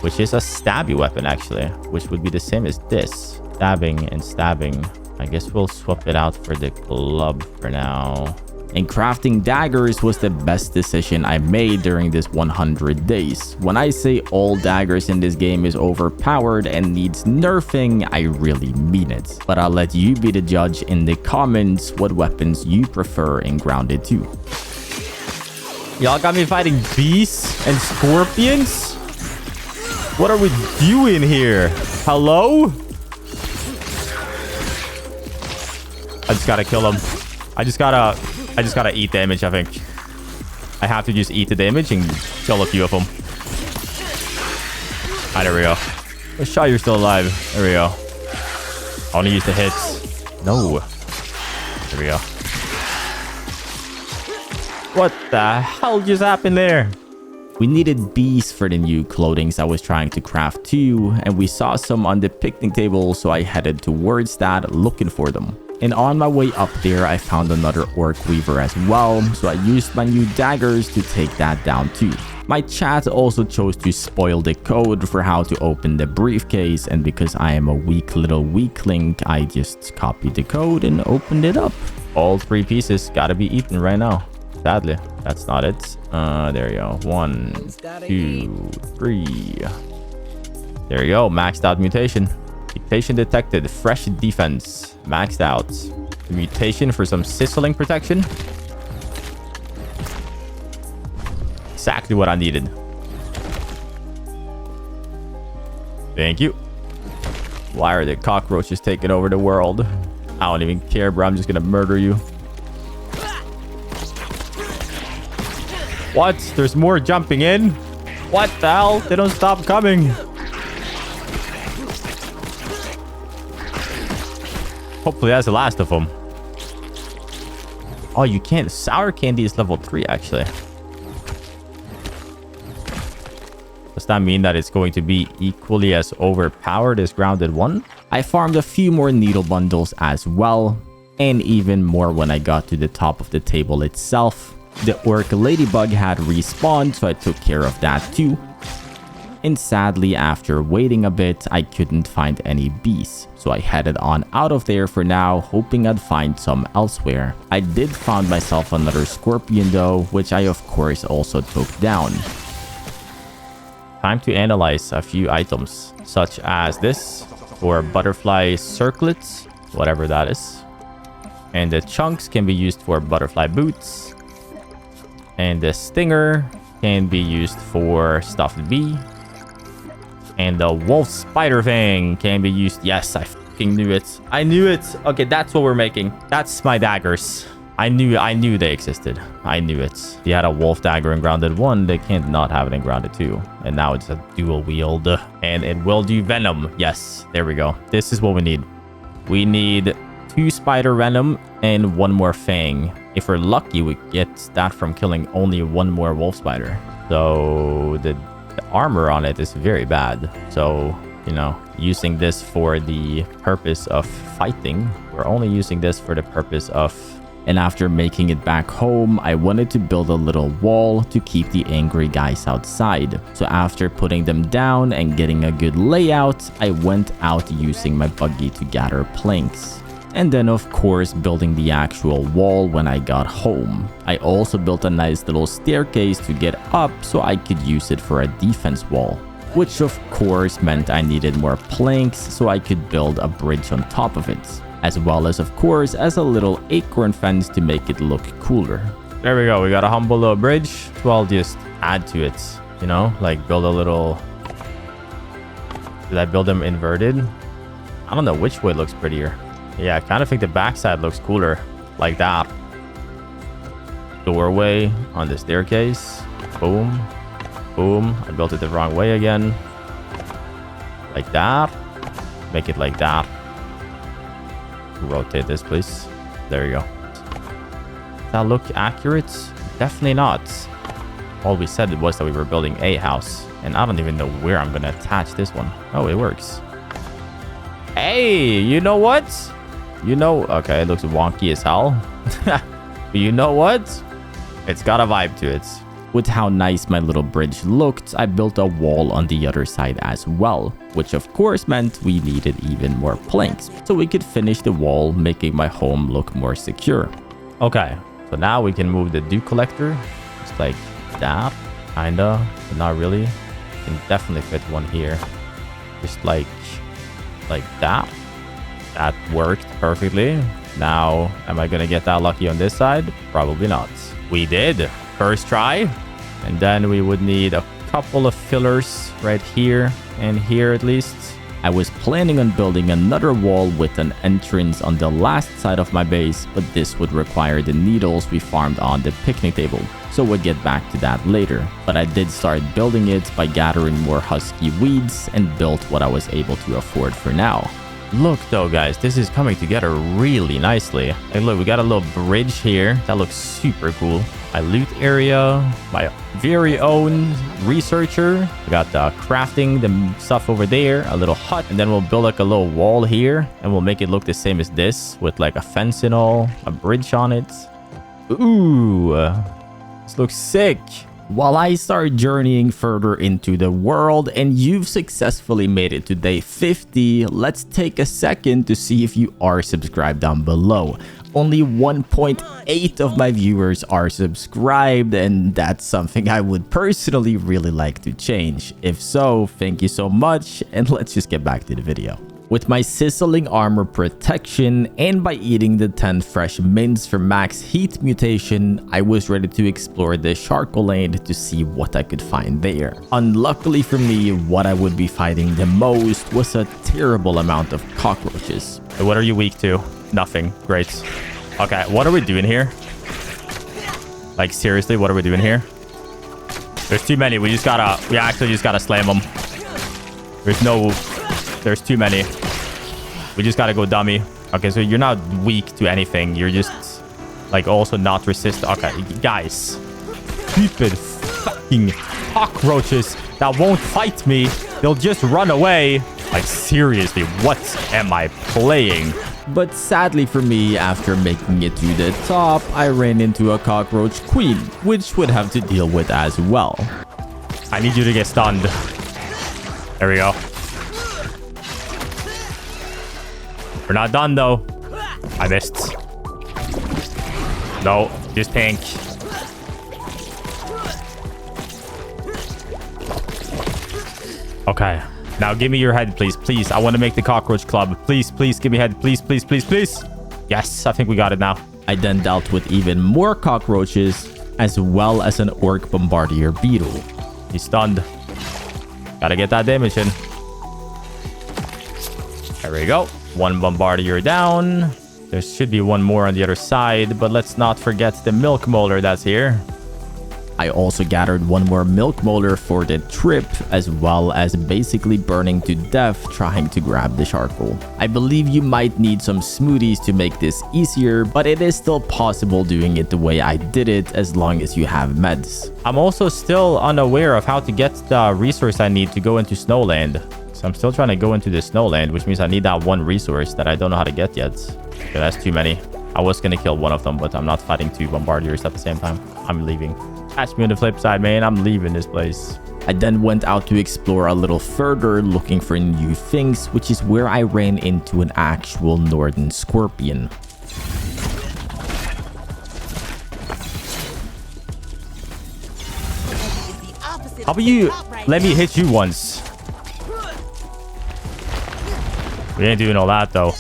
which is a stabby weapon actually, which would be the same as this. Stabbing and stabbing. I guess we'll swap it out for the club for now. And crafting daggers was the best decision I made during this 100 days. When I say all daggers in this game is overpowered and needs nerfing, I really mean it. But I'll let you be the judge in the comments what weapons you prefer in Grounded 2. Y'all got me fighting beasts and scorpions? What are we doing here? Hello? I just gotta kill him. I just gotta eat damage, I think. I have to just eat the damage and kill a few of them. Ah, there we go. Oh, Shaw, you're still alive. There we go. I want to use the hits. No. There we go. What the hell just happened there? We needed bees for the new clothings I was trying to craft too, and we saw some on the picnic table, so I headed towards that looking for them. And on my way up there, I found another orc weaver as well, so I used my new daggers to take that down too. My chat also chose to spoil the code for how to open the briefcase, and because I am a weak little weakling, I just copied the code and opened it up. All 3 pieces gotta be eaten right now. Sadly, that's not it. There you go. 1, 2, 3. There you go. Maxed out mutation. Mutation detected. Fresh defense. Maxed out. The mutation for some sizzling protection. Exactly what I needed. Thank you. Why are the cockroaches taking over the world? I don't even care, bro. I'm just gonna murder you. What? There's more jumping in? What the hell? They don't stop coming. Hopefully that's the last of them. Oh, you can't. Sour candy is level 3, actually. Does that mean that it's going to be equally as overpowered as Grounded 1? I farmed a few more needle bundles as well, and even more when I got to the top of the table itself. The orc ladybug had respawned, so I took care of that too. And sadly, after waiting a bit, I couldn't find any bees, so I headed on out of there for now, hoping I'd find some elsewhere. I did find myself another scorpion though, which I of course also took down. Time to analyze a few items, such as this, for butterfly circlets, whatever that is. And the chunks can be used for butterfly boots. And the stinger can be used for stuffed bee. And the wolf spider fang can be used. Yes, I fucking knew it. I knew it. Okay, that's what we're making. That's my daggers. I knew they existed. I knew it. They had a wolf dagger in Grounded 1. They can't not have it in Grounded 2. And now it's a dual wield. And it will do venom. Yes, there we go. This is what we need. We need 2 spider venom and 1 more fang. If we're lucky, we get that from killing only 1 more wolf spider. So the armor on it is very bad. So, you know, using this for the purpose of fighting, we're only using this for the purpose of... And after making it back home, I wanted to build a little wall to keep the angry guys outside. So after putting them down and getting a good layout, I went out using my buggy to gather planks. And then of course building the actual wall when I got home. I also built a nice little staircase to get up so I could use it for a defense wall. Which of course meant I needed more planks so I could build a bridge on top of it. As well as of course as a little acorn fence to make it look cooler. There we go. We got a humble little bridge. So I'll just add to it. You know, like build a little... Did I build them inverted? I don't know which way looks prettier. Yeah, I kind of think the backside looks cooler. Like that. Doorway on the staircase. Boom. Boom. I built it the wrong way again. Like that. Make it like that. Rotate this, please. There you go. Does that look accurate? Definitely not. All we said was that we were building a house. And I don't even know where I'm going to attach this one. Oh, it works. Hey, you know what? You know, okay, it looks wonky as hell. But you know what? It's got a vibe to it. With how nice my little bridge looked, I built a wall on the other side as well, which of course meant we needed even more planks, so we could finish the wall, making my home look more secure. Okay, so now we can move the dew collector, just like that, kinda, but not really. Can definitely fit one here, just like that. That worked perfectly. Now, am I gonna get that lucky on this side? Probably not. We did. First try. And then we would need a couple of fillers right here and here at least. I was planning on building another wall with an entrance on the last side of my base, but this would require the needles we farmed on the picnic table. So so we'll get back to that later. But I did start building it by gathering more husky weeds and built what I was able to afford for now. Look though, guys, this is coming together really nicely. Hey, look, we got a little bridge here. That looks super cool. My loot area, my very own researcher. We got the crafting, the stuff over there, a little hut, and then we'll build like a little wall here, and we'll make it look the same as this with like a fence and all, a bridge on it. Ooh, this looks sick. While I start journeying further into the world and you've successfully made it to day 50, let's take a second to see if you are subscribed down below. Only 1.8 of my viewers are subscribed, and that's something I would personally really like to change. If so, thank you so much, and let's just get back to the video. With my sizzling armor protection and by eating the 10 fresh mints for max heat mutation, I was ready to explore the charcoal land to see what I could find there. Unluckily for me, what I would be fighting the most was a terrible amount of cockroaches. What are you weak to? Nothing. Great. Okay, what are we doing here? Like, seriously, what are we doing here? There's too many. We actually just gotta slam them. There's too many. We just gotta go dummy. Okay, so you're not weak to anything. You're just, like, also not resistant. Okay, guys. Stupid fucking cockroaches that won't fight me. They'll just run away. Like, seriously, what am I playing? But sadly for me, after making it to the top, I ran into a cockroach queen, which would have to deal with as well. I need you to get stunned. There we go. We're not done though. I missed. No, just tank. Okay. Now give me your head, please. Please. I want to make the cockroach club. Please, please give me head. Please, please, please, please. Yes, I think we got it now. I then dealt with even more cockroaches, as well as an orc bombardier beetle. He's stunned. Gotta get that damage in. There we go. One bombardier down. There should be one more on the other side, but let's not forget the milk molar that's here. I also gathered one more milk molar for the trip, as well as basically burning to death trying to grab the charcoal. I believe you might need some smoothies to make this easier, but it is still possible doing it the way I did it as long as you have meds. I'm also still unaware of how to get the resource I need to go into Snowland. So I'm still trying to go into the Snowland, which means I need that one resource that I don't know how to get yet. Okay, that's too many. I was going to kill one of them, but I'm not fighting two bombardiers at the same time. I'm leaving. Catch me on the flip side, man. I'm leaving this place. I then went out to explore a little further looking for new things, which is where I ran into an actual northern scorpion. How about you let me hit you once? We ain't doing all that though.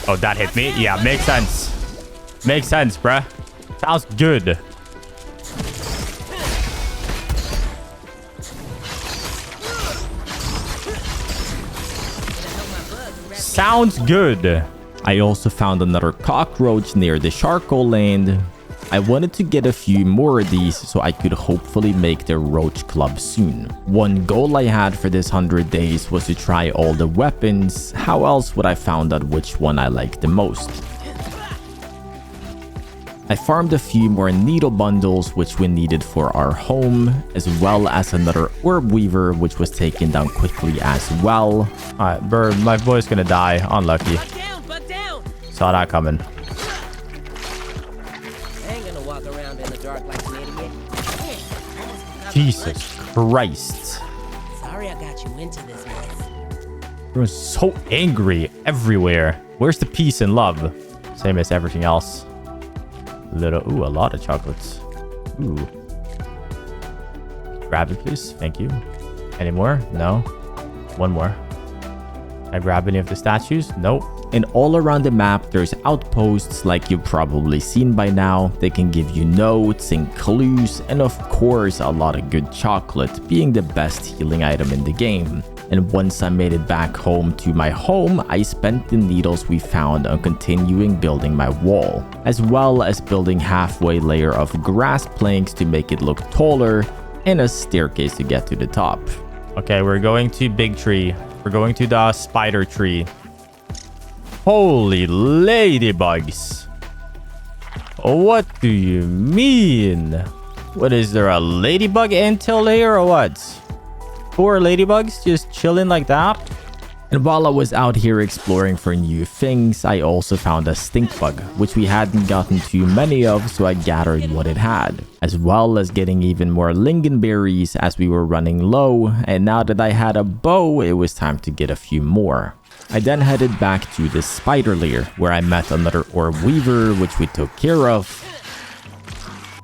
Oh, that hit me? Yeah, makes sense. Makes sense, bruh. Sounds good. Sounds good. I also found another cockroach near the charcoal land. I wanted to get a few more of these so I could hopefully make the roach club soon. One goal I had for this 100 days was to try all the weapons. How else would I find out which one I liked the most? I farmed a few more needle bundles which we needed for our home, as well as another orb weaver which was taken down quickly as well. Alright, bird, my boy's gonna die. Unlucky. Buck down. Saw that coming. I ain't gonna walk around in the dark like an idiot. Jesus Christ. Sorry I got you into this mess. You're so angry everywhere. Where's the peace and love? Same as everything else. Ooh, a lot of chocolates. Ooh. Grab it, please. Thank you. Any more? No. One more. Can I grab any of the statues? Nope. And all around the map, there's outposts like you've probably seen by now. They can give you notes and clues, and of course, a lot of good chocolate, being the best healing item in the game. And once I made it back home to my home, I spent the needles we found on continuing building my wall, as well as building halfway layer of grass planks to make it look taller and a staircase to get to the top. Okay, we're going to big tree. We're going to the spider tree. Holy ladybugs. What do you mean? What is there, a ladybug intel layer or what? 4 ladybugs just chilling like that? And while I was out here exploring for new things, I also found a stink bug, which we hadn't gotten too many of, so I gathered what it had, as well as getting even more lingonberries as we were running low, and now that I had a bow, it was time to get a few more. I then headed back to the spider lair, where I met another orb weaver, which we took care of.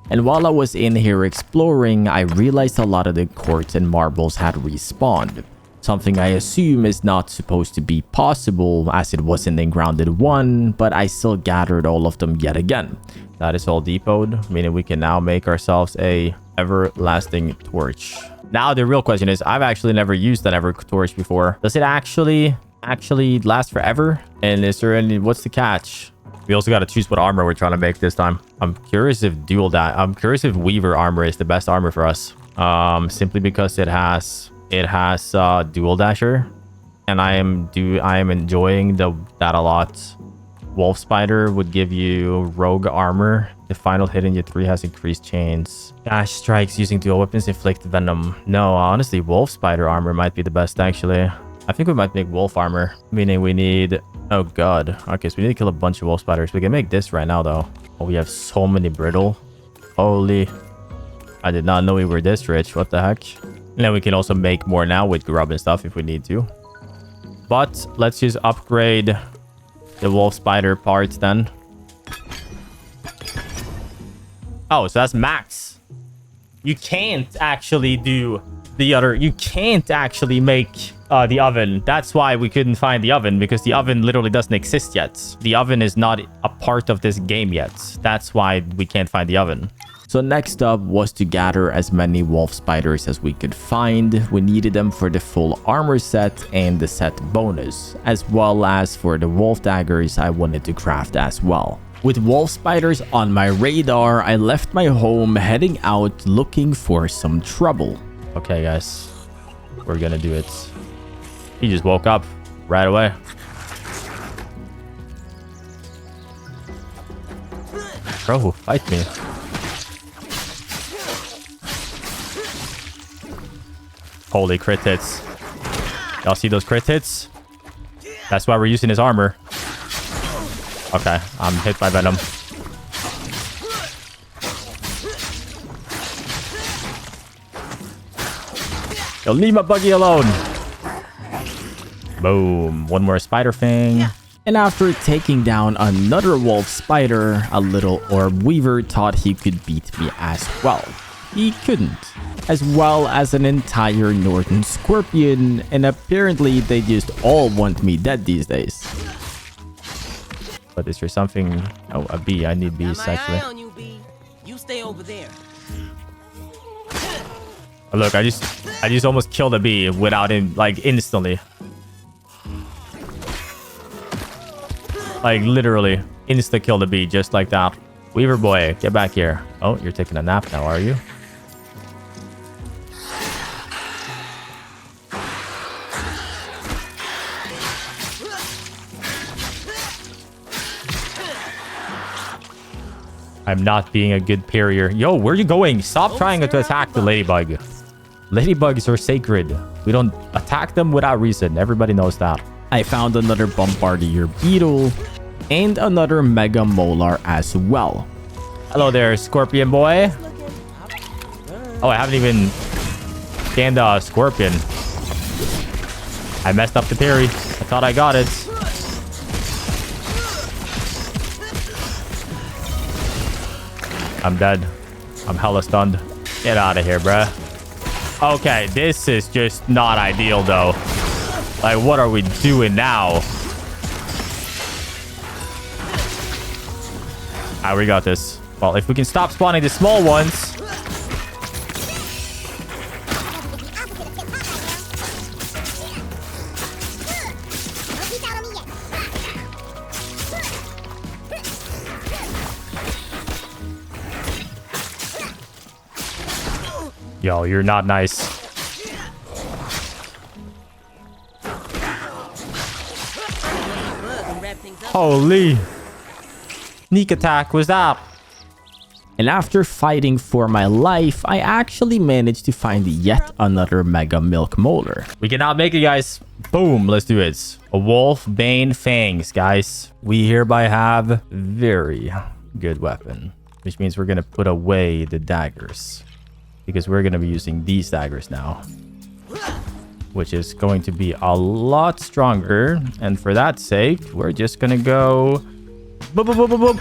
And while I was in here exploring, I realized a lot of the quartz and marbles had respawned. Something I assume is not supposed to be possible as it wasn't in Grounded 1, but I still gathered all of them yet again. That is all depotted, meaning we can now make ourselves a everlasting torch. Now the real question is, I've actually never used an ever torch before. Does it actually last forever? And is there any, what's the catch? We also got to choose what armor we're trying to make this time. I'm curious if Weaver armor is the best armor for us. Simply because it has dual dasher, and I am enjoying that a lot. Wolf spider would give you rogue armor. The final hit in your 3 has increased chains. Dash strikes using dual weapons inflict venom. No, honestly, wolf spider armor might be the best actually. I think we might make wolf armor, meaning we need, oh god, okay, so we need to kill a bunch of wolf spiders. We can make this right now though. Oh, we have so many brittle. Holy, I did not know we were this rich. What the heck? And then we can also make more now with grub and stuff if we need to. But let's just upgrade the wolf spider parts then. Oh, so that's max. You can't actually do the other. You can't actually make the oven. That's why we couldn't find the oven, because the oven literally doesn't exist yet. The oven is not a part of this game yet. That's why we can't find the oven. So next up was to gather as many wolf spiders as we could find. We needed them for the full armor set and the set bonus, as well as for the wolf daggers I wanted to craft as well. With wolf spiders on my radar, I left my home heading out looking for some trouble. Okay guys, we're gonna do it. He just woke up right away. Bro, fight me. Holy crit hits. Y'all see those crit hits? That's why we're using his armor. Okay, I'm hit by venom. Yo, leave my buggy alone. Boom. One more spider thing. And after taking down another wolf spider, a little orb weaver thought he could beat me as well. He couldn't. As well as an entire northern scorpion, and apparently they just all want me dead these days. But is there something? Oh, a bee. I need bees actually. On you, bee. You stay over there. Oh, look, I just almost killed a bee without him, like instantly. Like literally insta killed a bee just like that. Weaver boy, get back here. Oh, you're taking a nap now, are you? I'm not being a good parrier. Yo, where are you going? Stop trying to attack the ladybug. Ladybugs are sacred. We don't attack them without reason. Everybody knows that. I found another bombardier beetle and another mega molar as well. Hello there, scorpion boy. Oh, I haven't even scanned a scorpion. I messed up the parry. I thought I got it. I'm dead. I'm hella stunned. Get out of here, bruh. Okay, this is just not ideal, though. Like, what are we doing now? Alright, we got this. Well, if we can stop spawning the small ones. Yo, you're not nice. Holy. Sneak attack was that? And after fighting for my life, I actually managed to find yet another Mega Milk Molar. We cannot make it, guys. Boom. Let's do it. A Wolf Bane Fangs, guys. We hereby have very good weapon, which means we're going to put away the daggers because we're going to be using these daggers now, which is going to be a lot stronger. And for that sake, we're just going to go... Boop, boop, boop, boop, boop.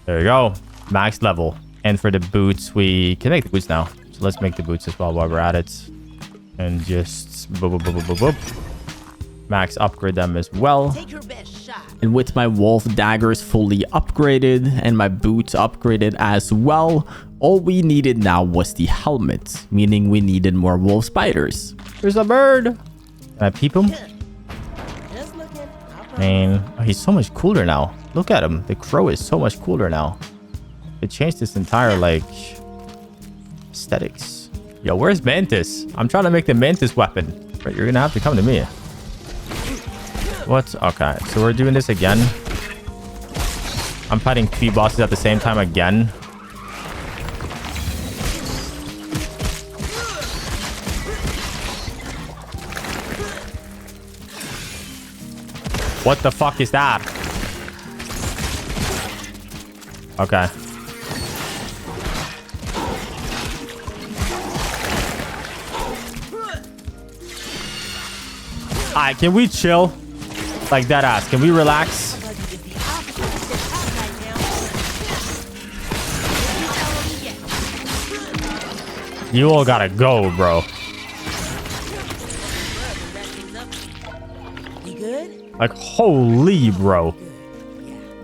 There you go. Max level. And for the boots, we can make the boots now. So let's make the boots as well while we're at it. And just boop, boop, boop, boop, boop, boop. Max upgrade them as well. Take your best shot. And with my wolf daggers fully upgraded and my boots upgraded as well, all we needed now was the helmet, meaning we needed more wolf spiders. There's a bird. Can I peep him? Just looking. Man, oh, he's so much cooler now. Look at him. The crow is so much cooler now. It changed this entire, like, aesthetics. Yo, where's Mantis? I'm trying to make the Mantis weapon. Right, you're gonna have to come to me. What? Okay, so we're doing this again. I'm fighting 3 bosses at the same time again. What the fuck is that? Okay. Alright, can we chill? Like that ass. Can we relax? You all gotta go, bro. You good? Like, holy, bro.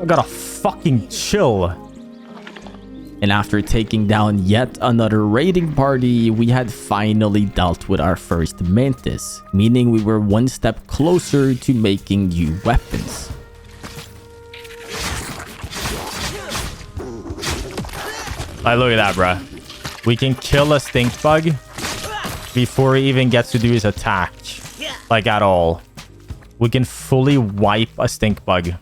I gotta fucking chill. And after taking down yet another raiding party, we had finally dealt with our first Mantis, meaning we were one step closer to making new weapons. Like, look at that, bro. We can kill a stink bug before he even gets to do his attack. Like, at all. We can fully wipe a stink bug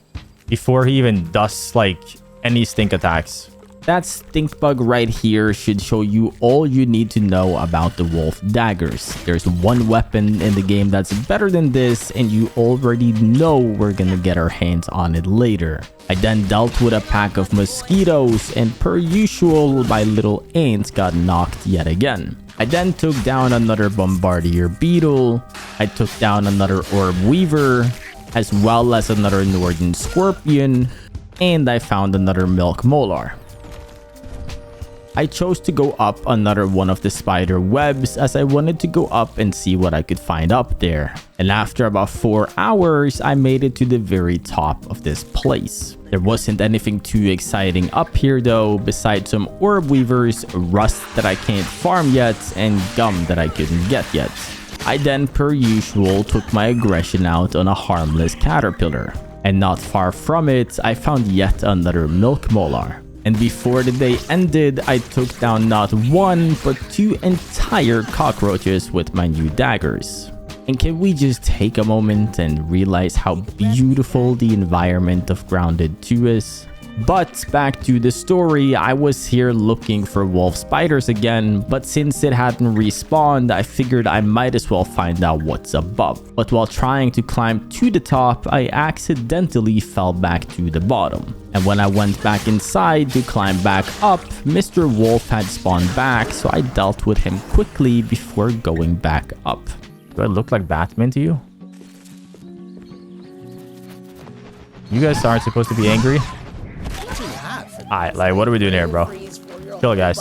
before he even does, like, any stink attacks. That stink bug right here should show you all you need to know about the wolf daggers. There's one weapon in the game that's better than this, and you already know we're gonna get our hands on it later. I then dealt with a pack of mosquitoes, and per usual, my little ants got knocked yet again. I then took down another bombardier beetle. I took down another orb weaver, as well as another northern scorpion, and I found another milk molar. I chose to go up another one of the spider webs as I wanted to go up and see what I could find up there. And after about 4 hours, I made it to the very top of this place. There wasn't anything too exciting up here though, besides some orb weavers, rust that I can't farm yet, and gum that I couldn't get yet. I then, per usual, took my aggression out on a harmless caterpillar. And not far from it, I found yet another milk molar. And before the day ended, I took down not 1, but 2 entire cockroaches with my new daggers. And can we just take a moment and realize how beautiful the environment of Grounded 2 is? But back to the story, I was here looking for wolf spiders again, but since it hadn't respawned, I figured I might as well find out what's above. But while trying to climb to the top, I accidentally fell back to the bottom. And when I went back inside to climb back up, Mr. Wolf had spawned back, so I dealt with him quickly before going back up. Do I look like Batman to you? You guys aren't supposed to be angry? Alright, like, what are we doing here, bro? Chill, guys.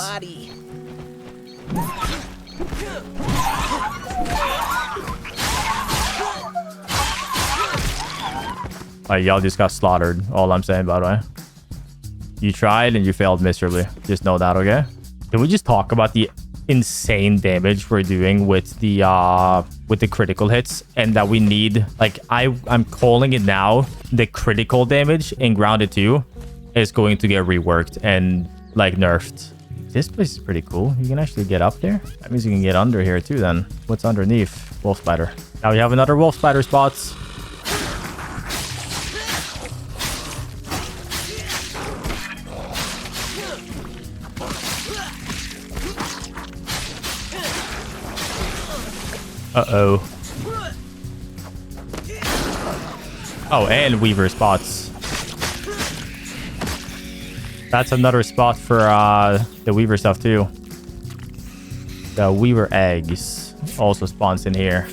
Like, y'all just got slaughtered. All I'm saying, by the way. You tried and you failed miserably. Just know that, okay? Can we just talk about the insane damage we're doing with the critical hits, and that we need, like, I'm calling it now, the critical damage in Grounded 2 is going to get reworked and, like, nerfed. This place is pretty cool. You can actually get up there. That means you can get under here too then. What's underneath? Wolf spider. Now we have another wolf spider spots. Uh-oh. Oh, and weaver spots. That's another spot for the weaver stuff too. The weaver eggs also spawns in here.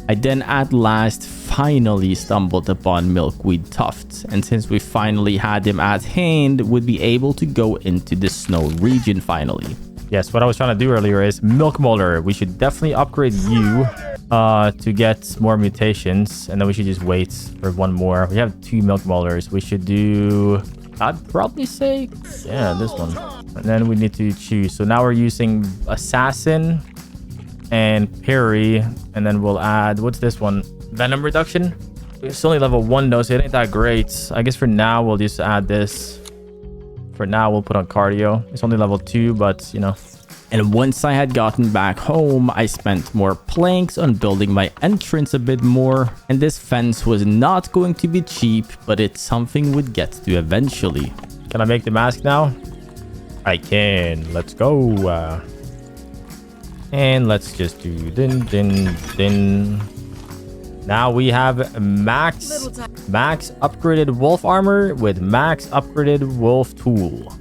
I then at last finally stumbled upon Milkweed Tuft, and since we finally had him at hand, would be able to go into the snow region finally. Yes, what I was trying to do earlier is Milk Molder. We should definitely upgrade you to get more mutations, and then we should just wait for one more. We have 2 Milk Molders. We should do, I'd probably say, yeah, this one. And then we need to choose. So now we're using Assassin and Parry, and then we'll add, what's this one? Venom Reduction. It's only level 1 though, so it ain't that great. I guess for now we'll just add this. For now we'll put on Cardio. It's only level 2, but you know. And once I had gotten back home, I spent more planks on building my entrance a bit more. And this fence was not going to be cheap, but it's something we'd get to eventually. Can I make the mask now? I can. Let's go. And let's just do din. Now we have max upgraded wolf armor with max upgraded wolf tool.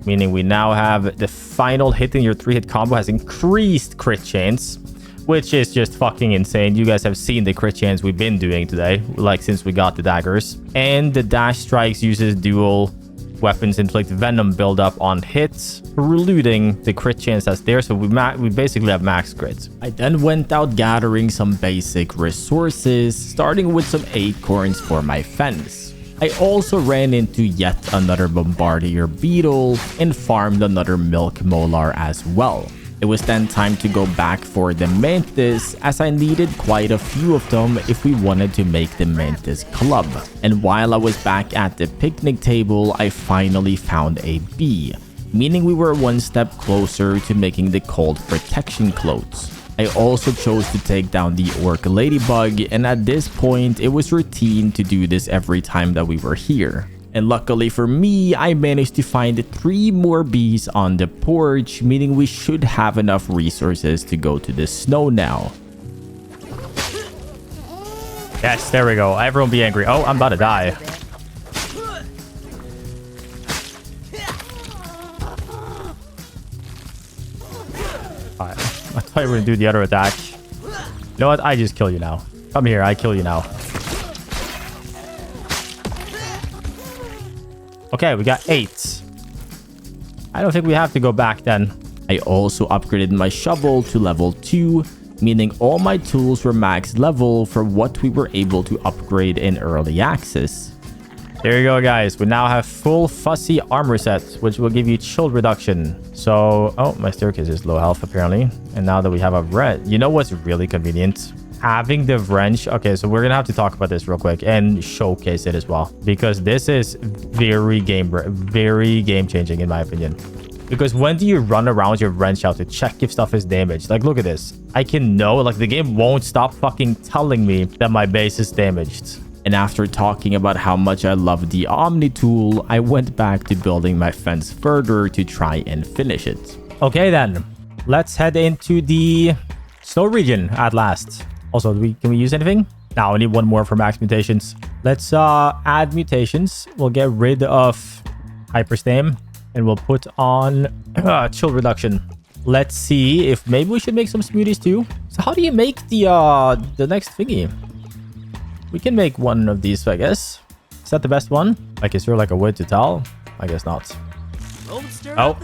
Meaning we now have the final hit in your 3-hit combo has increased crit chance, which is just fucking insane. You guys have seen the crit chance we've been doing today, like since we got the daggers. And the dash strikes uses dual weapons inflict venom buildup on hits, eluding the crit chance that's there. So we basically have max crits. I then went out gathering some basic resources, starting with some acorns for my fence. I also ran into yet another bombardier beetle and farmed another milk molar as well. It was then time to go back for the mantis, as I needed quite a few of them if we wanted to make the mantis club. And while I was back at the picnic table, I finally found a bee, meaning we were one step closer to making the cold protection clothes. I also chose to take down the orc ladybug, and at this point it was routine to do this every time that we were here. And luckily for me, I managed to find 3 more bees on the porch, meaning we should have enough resources to go to the snow now. Yes, there we go. Everyone be angry. Oh, I'm about to die. Alright, I thought you were gonna do the other attack. You know what? I just kill you now. Come here, I kill you now. Okay, we got 8. I don't think we have to go back then. I also upgraded my shovel to level 2, meaning all my tools were max level for what we were able to upgrade in early access. There you go, guys. We now have full fussy armor set, which will give you chill reduction. So, oh, my staircase is low health apparently. And now that we have a red, you know what's really convenient? Having the wrench. Okay, so we're gonna have to talk about this real quick and showcase it as well, because this is very game changing in my opinion. Because when do you run around with your wrench out to check if stuff is damaged? Like, look at this. I can know, like, the game won't stop fucking telling me that my base is damaged. And after talking about how much I love the Omni tool, I went back to building my fence further to try and finish it. Okay then, let's head into the snow region at last. Also, can we use anything? Now, I need 1 more for max mutations. Let's add mutations. We'll get rid of Hyperstam, and we'll put on chill reduction. Let's see if maybe we should make some smoothies too. So how do you make the next thingy? We can make one of these, I guess. Is that the best one? Like, is there like a way to tell? I guess not. Oh,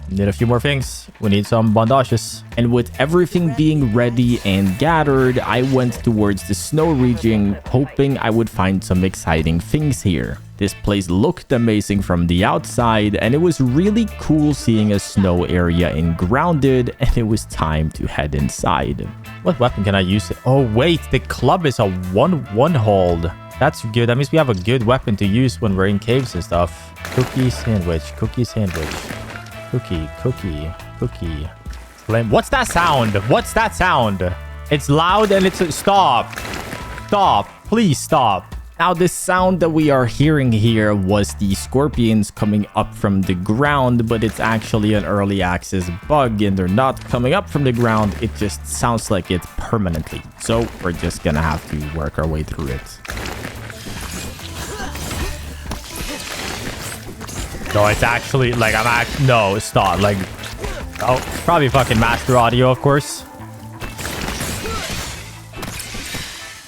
need a few more things. We need some bandages. And with everything being ready and gathered, I went towards the snow region, hoping I would find some exciting things here. This place looked amazing from the outside, and it was really cool seeing a snow area in Grounded, and it was time to head inside. What weapon can I use? Oh wait, the club is a one hold. That's good. That means we have a good weapon to use when we're in caves and stuff. Cookie sandwich. Cookie, cookie, cookie. Flame. What's that sound? What's that sound? It's loud and it's... Stop. Stop. Please stop. Now, this sound that we are hearing here was the scorpions coming up from the ground, but it's actually an early access bug, and they're not coming up from the ground. It just sounds like it permanently. So we're just gonna have to work our way through it. No, it's actually like no, stop. Like, oh, probably fucking master audio, of course.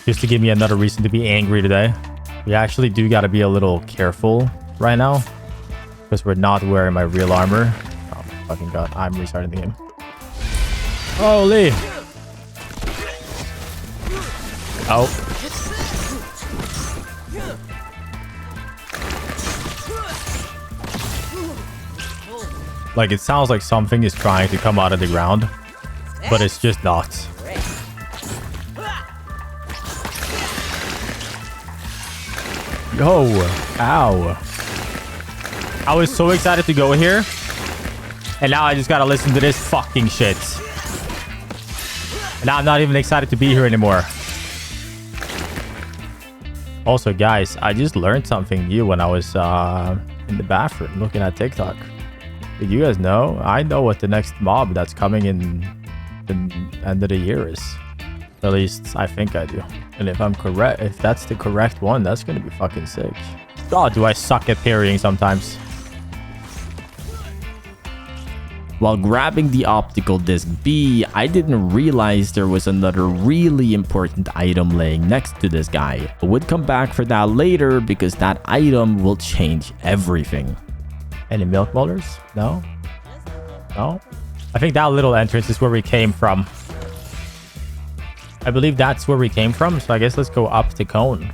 Just to give me another reason to be angry today. We actually do got to be a little careful right now because we're not wearing my real armor. Oh my fucking god, I'm restarting the game. Holy. Oh. Like, it sounds like something is trying to come out of the ground, but it's just not. Yo, ow. I was so excited to go here, and now I just gotta listen to this fucking shit. And now I'm not even excited to be here anymore. Also, guys, I just learned something new when I was in the bathroom looking at TikTok. Did you guys know? I know what the next mob that's coming in the end of the year is. At least I think I do. And if I'm correct, if that's the correct one, that's gonna be fucking sick. God, do I suck at parrying sometimes. While grabbing the optical disc B, I didn't realize there was another really important item laying next to this guy. I would come back for that later because that item will change everything. Any milk molars? No? No? I think that little entrance is where we came from. I believe that's where we came from, so I guess let's go up to Cone.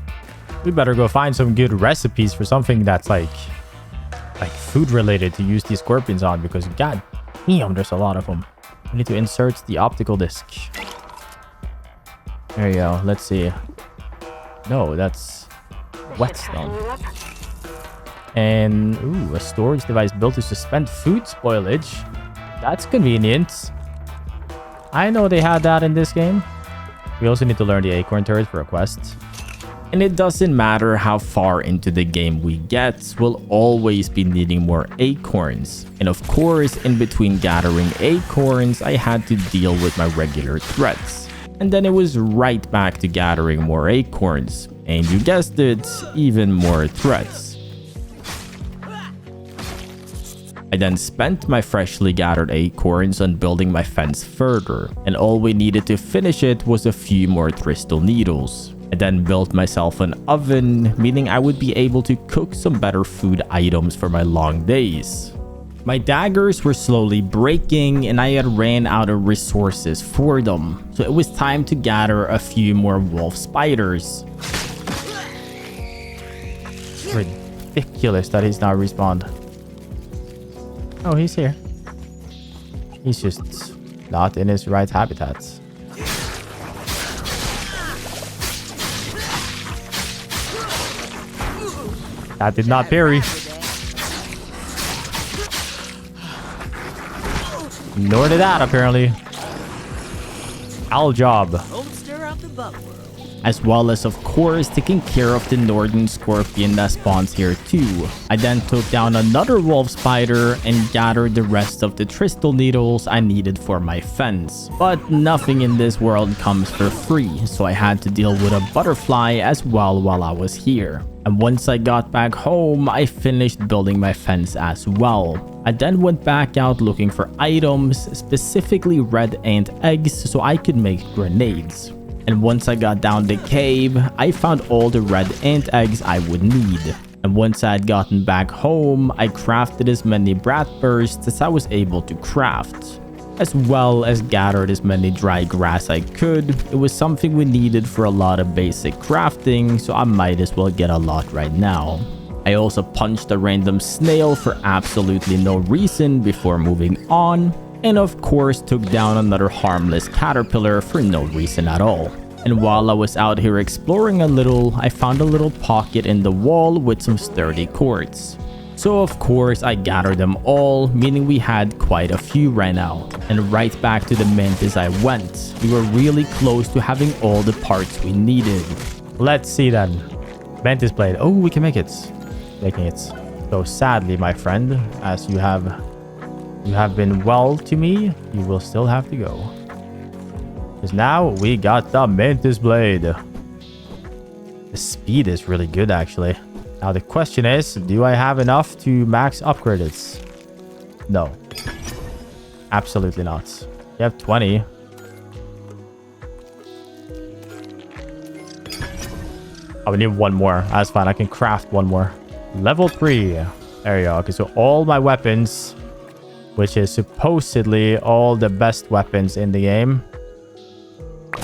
We better go find some good recipes for something that's like food related to use these scorpions on, because god damn, there's a lot of them. We need to insert the optical disc. There you go. Let's see. No, that's whetstone. And ooh, a storage device built to suspend food spoilage. That's convenient. I know they had that in this game. We also need to learn the acorn turret for a quest. And it doesn't matter how far into the game we get, we'll always be needing more acorns. And of course, in between gathering acorns, I had to deal with my regular threats. And then it was right back to gathering more acorns. And you guessed it, even more threats. I then spent my freshly gathered acorns on building my fence further, and all we needed to finish it was a few more crystal needles. I then built myself an oven, meaning I would be able to cook some better food items for my long days. My daggers were slowly breaking and I had ran out of resources for them, so it was time to gather a few more wolf spiders. Ridiculous that he's not respawned. Oh, he's here. He's just not in his right habitat. That did not parry. Nor did that, apparently. Owl job. As well as, of course, taking care of the northern scorpion that spawns here too. I then took down another wolf spider and gathered the rest of the crystal needles I needed for my fence. But nothing in this world comes for free, so I had to deal with a butterfly as well while I was here. And once I got back home, I finished building my fence as well. I then went back out looking for items, specifically red ant eggs, so I could make grenades. And once I got down the cave, I found all the red ant eggs I would need. And once I had gotten back home, I crafted as many brat bursts as I was able to craft, as well as gathered as many dry grass I could. It was something we needed for a lot of basic crafting, so I might as well get a lot right now. I also punched a random snail for absolutely no reason before moving on. And of course took down another harmless caterpillar for no reason at all. And while I was out here exploring a little, I found a little pocket in the wall with some sturdy quartz. So of course I gathered them all, meaning we had quite a few right now. And right back to the Mantis I went. We were really close to having all the parts we needed. Let's see then. Mantis blade. Oh, we can make it. Making it. So sadly, my friend, as you have been well to me, you will still have to go. Because now we got the Mantis blade. The speed is really good, actually. Now the question is, do I have enough to max upgrade it? No. Absolutely not. You have 20. Oh, we need one more. That's fine. I can craft one more. Level 3. There you go. Okay, so all my weapons, which is supposedly all the best weapons in the game,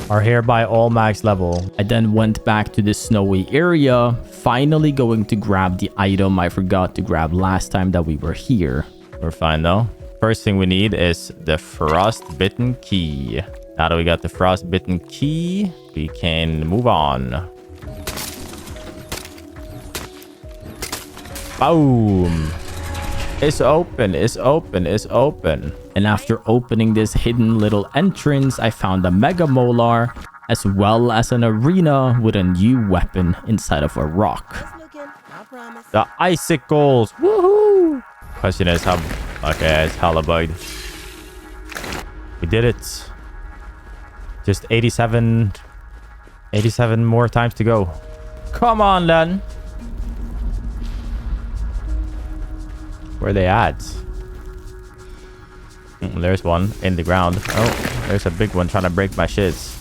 are hereby all max level. I then went back to the snowy area, finally going to grab the item I forgot to grab last time that we were here. We're fine though. First thing we need is the frostbitten key. Now that we got the frostbitten key, we can move on. Boom. It's open, it's open, it's open. And after opening this hidden little entrance, I found a Mega Molar, as well as an arena with a new weapon inside of a rock. The icicles. Woohoo! Question is how... Okay, it's hella bugged. We did it. Just 87 more times to go. Come on, then. Where are they at? There's one in the ground. Oh, there's a big one trying to break my shits.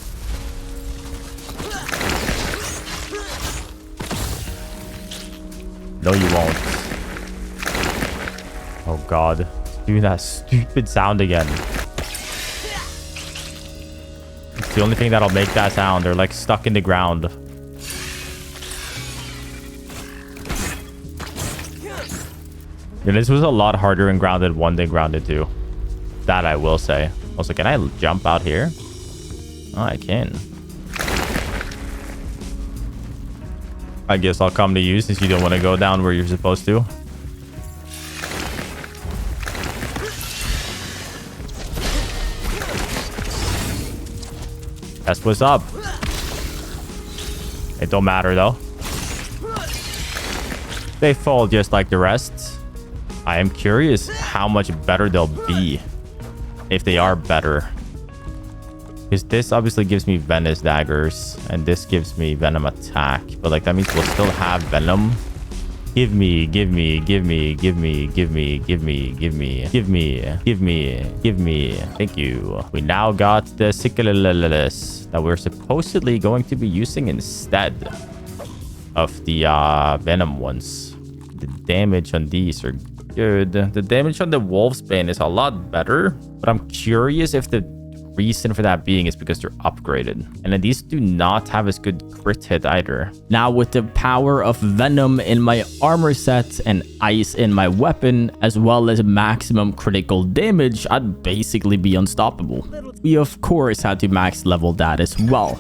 No, you won't. Oh, God. It's doing that stupid sound again. It's the only thing that'll make that sound. They're like stuck in the ground. Yeah, this was a lot harder in Grounded 1 than Grounded 2. That I will say. Also, can I jump out here? Oh, I can. I guess I'll come to you since you don't want to go down where you're supposed to. That's what's up. It don't matter though. They fall just like the rest. I am curious how much better they'll be if they are better. Because this obviously gives me Venus daggers and this gives me Venom attack. But like that means we'll still have Venom. Give me. Thank you. We now got the Sicklelis that we're supposedly going to be using instead of the Venom ones. The damage on these are good. The damage on the Wolfsbane is a lot better, but I'm curious if the reason for that being is because they're upgraded. And then these do not have as good crit hit either. Now with the power of Venom in my armor set and Ice in my weapon, as well as maximum critical damage, I'd basically be unstoppable. We of course had to max level that as well.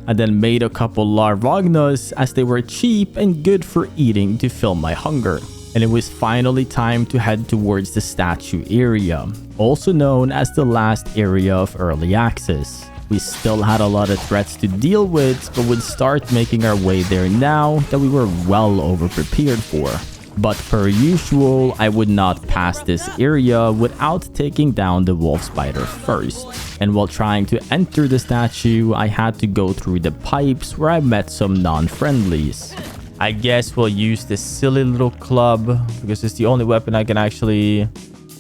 I then made a couple Larvagnas as they were cheap and good for eating to fill my hunger. And it was finally time to head towards the statue area, also known as the last area of early access. We still had a lot of threats to deal with, but would start making our way there now that we were well over prepared for. But per usual, I would not pass this area without taking down the wolf spider first. And while trying to enter the statue, I had to go through the pipes where I met some non-friendlies. I guess we'll use this silly little club because it's the only weapon I can actually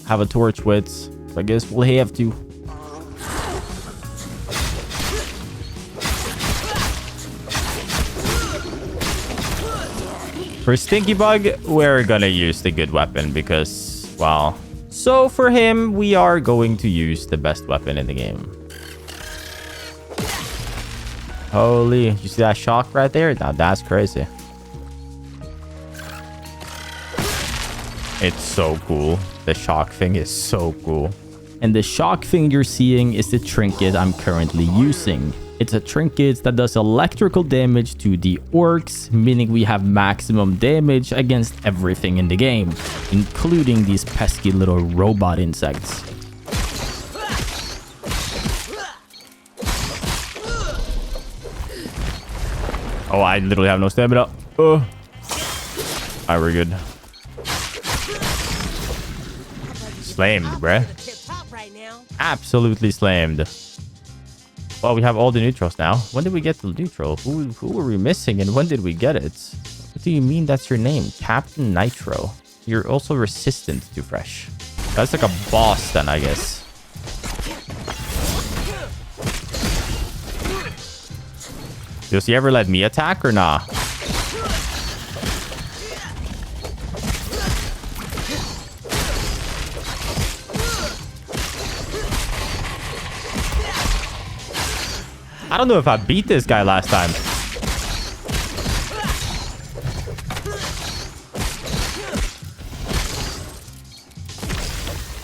have a torch with. So I guess we'll have to. For Stinky Bug, we're gonna use the good weapon because, well... So for him, we are going to use the best weapon in the game. Holy, you see that shock right there? Now that's crazy. It's so cool. The shock thing is so cool. And the shock thing you're seeing is the trinket I'm currently using. It's a trinket that does electrical damage to the orcs, meaning we have maximum damage against everything in the game, including these pesky little robot insects. Oh, I literally have no stamina. Alright, we're good. Slammed, bruh. Absolutely slammed. Well, we have all the neutrals now. When did we get the neutral? Who were we missing and when did we get it? What do you mean that's your name? Captain Nitro. You're also resistant to fresh. That's like a boss then, I guess. Does he ever let me attack or nah? I don't know if I beat this guy last time.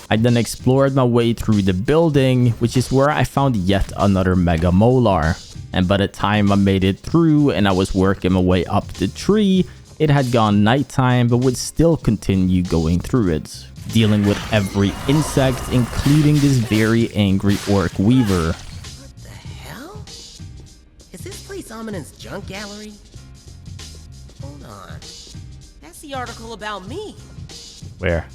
I then explored my way through the building, which is where I found yet another Mega Molar. And by the time I made it through and I was working my way up the tree, it had gone nighttime but would still continue going through it, dealing with every insect, including this very angry orc weaver. What the hell? Is this place Amanen's junk gallery? Hold on. That's the article about me. Where?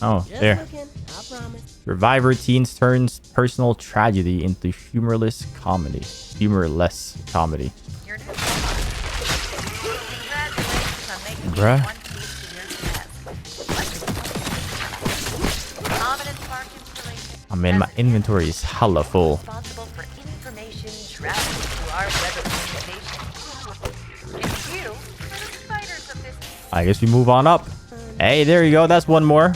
Oh, Just there. looking, I promise. Survivor teens turns personal tragedy into humorless comedy. Humorless comedy. Your new Congratulations on making Bruh. one piece to your task. Prominent park installation. I mean, my inventory is hella full. Responsible for information traveling through our web of communication. It's you for the spiders of this. I guess we move on up. Hey, there you go. That's one more.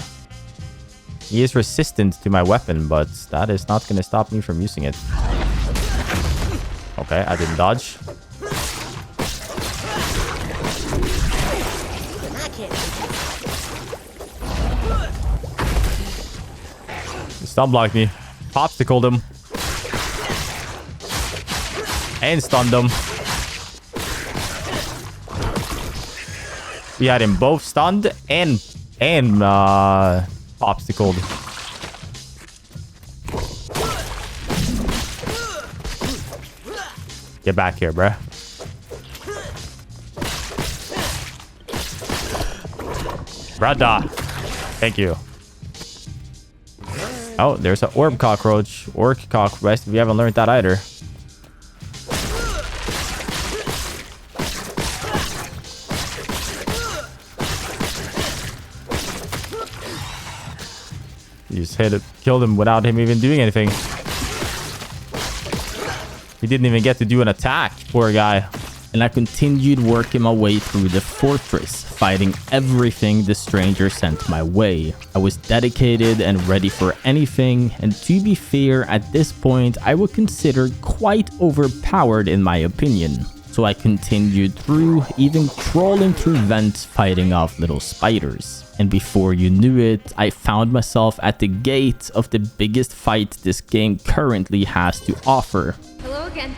He is resistant to my weapon, but that is not going to stop me from using it. Okay, I didn't dodge. He stun blocked me. Popsicled him. And stunned him. We had him both stunned and popsicled. Get back here, bruh. Brother. Thank you. Oh, there's an orb cockroach. Orc cockroach. We haven't learned that either. You just hit it, killed him without him even doing anything. He didn't even get to do an attack, poor guy. And I continued working my way through the fortress, fighting everything the stranger sent my way. I was dedicated and ready for anything, and to be fair, at this point, I was considered quite overpowered in my opinion. So I continued through, even crawling through vents fighting off little spiders. And before you knew it, I found myself at the gate of the biggest fight this game currently has to offer. Hello again.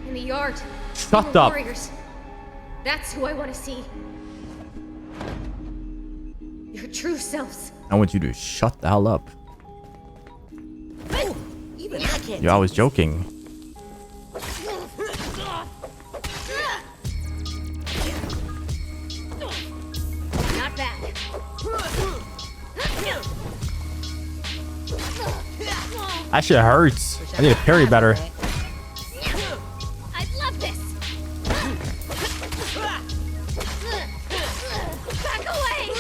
In the yard. Shut More up. warriors. That's who I want to see. Your true selves. I want you to shut the hell up. Even I can't. Yo, I was joking. Not bad. That shit hurts. I need to parry better. I love this. Back away.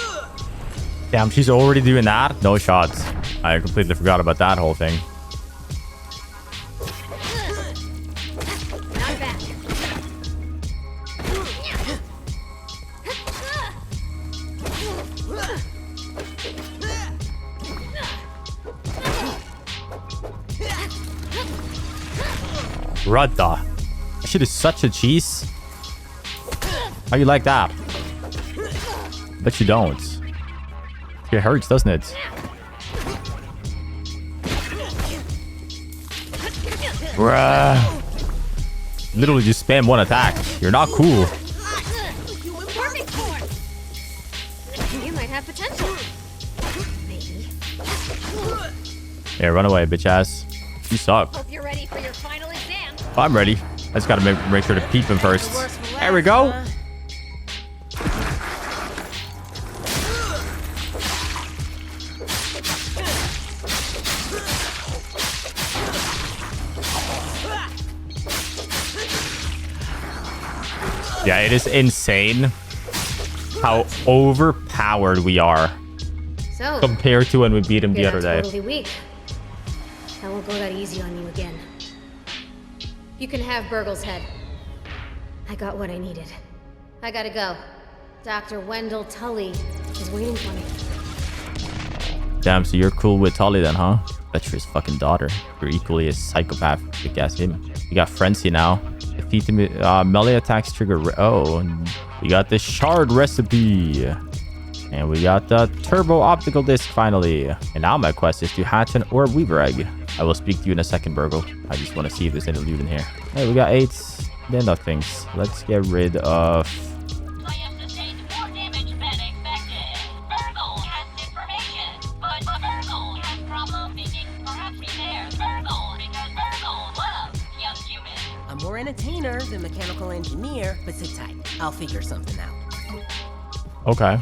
Damn, she's already doing that? No shots. I completely forgot about that whole thing. Not bad. Brother. That shit is such a cheese. How you like that? Bet you don't. It hurts, doesn't it? Bruh. Literally just spam one attack. You're not cool. Perfect form. You might have potential. Maybe. Yeah, run away, bitch ass. You suck. Hope you're ready for your final exam. I'm ready. I just gotta make sure to peep him first. There we go. Yeah, it is insane how overpowered we are So, compared to when we beat him the you're other not day. totally weak. I won't go that easy on you again. You can have Burgle's head. I got what I needed. I gotta go. Dr. Wendell Tully is waiting for me. Damn, so you're cool with Tully then, huh? Bet you're his fucking daughter. You're equally a psychopath. Big ass him. You got Frenzy now. Defeat the melee attacks trigger. Oh, and we got the shard recipe. And we got the turbo optical disc finally. And now my quest is to hatch an orb weaver egg. I will speak to you in a second, Burgle. I just want to see if there's any loot in here. Hey, we got 8. Then nothings. Let's get rid of... I have sustained more damage than expected. Burgle has information, but Burgle has problem thinking perhaps repairs Burgle because Burgle loves young humans. I'm more entertainer than mechanical engineer, but sit tight. I'll figure something out. Okay.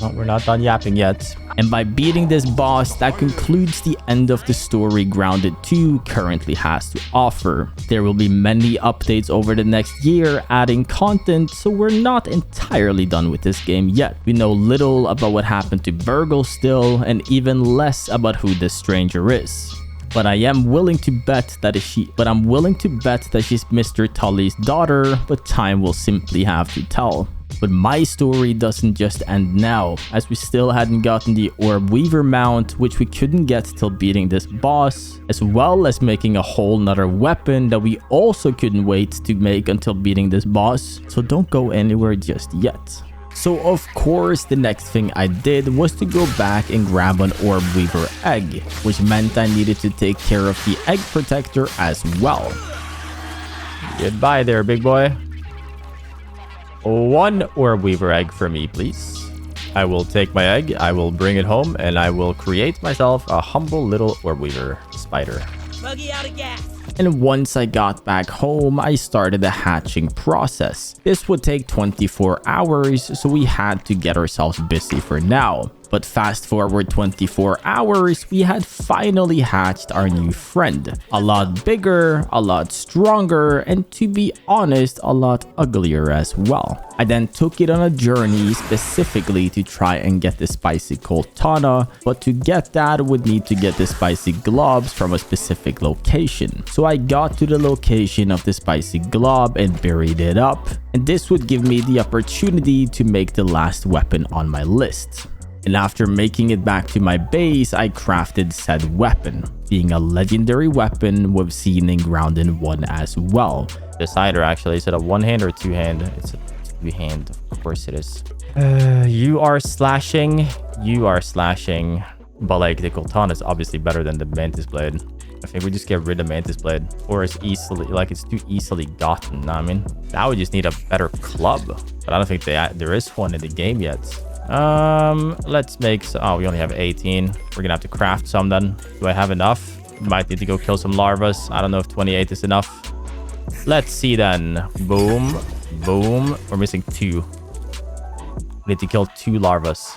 Well, we're not done yapping yet. And by beating this boss, that concludes the end of the story Grounded 2 currently has to offer. There will be many updates over the next year adding content, so we're not entirely done with this game yet. We know little about what happened to Burgle still, and even less about who this stranger is. But I'm willing to bet that she's Mr. Tully's daughter, but time will simply have to tell. But my story doesn't just end now, as we still hadn't gotten the Orb Weaver mount, which we couldn't get till beating this boss, as well as making a whole nother weapon that we also couldn't wait to make until beating this boss, so don't go anywhere just yet. So of course, the next thing I did was to go back and grab an Orb Weaver egg, which meant I needed to take care of the egg protector as well. Goodbye there, big boy. 1 Orb Weaver egg for me, please. I will take my egg, I will bring it home, and I will create myself a humble little Orb Weaver spider. Buggy out of gas. And once I got back home, I started the hatching process. This would take 24 hours, so we had to get ourselves busy for now. But fast forward 24 hours, we had finally hatched our new friend. A lot bigger, a lot stronger, and to be honest, a lot uglier as well. I then took it on a journey specifically to try and get the spicy cold Tana, but to get that would need to get the spicy globs from a specific location. So I got to the location of the spicy glob and buried it up, and this would give me the opportunity to make the last weapon on my list. And after making it back to my base, I crafted said weapon, being a legendary weapon we've seen in Grounded 1 as well. Decider, actually. Is it a 1-hand or a 2-hand? It's a 2-hand. Of course it is. You are slashing. But like, the Goltan is obviously better than the Mantis Blade. I think we just get rid of Mantis Blade. Or it's easily, like, it's too easily gotten. I mean, now we just need a better club. But I don't think there is one in the game yet. Let's make oh, we only have 18. We're gonna have to craft some then. Do I have enough? Might need to go kill some larvas. I don't know if 28 is enough. Let's see then. Boom, boom. We're missing 2. We need to kill 2 larvas.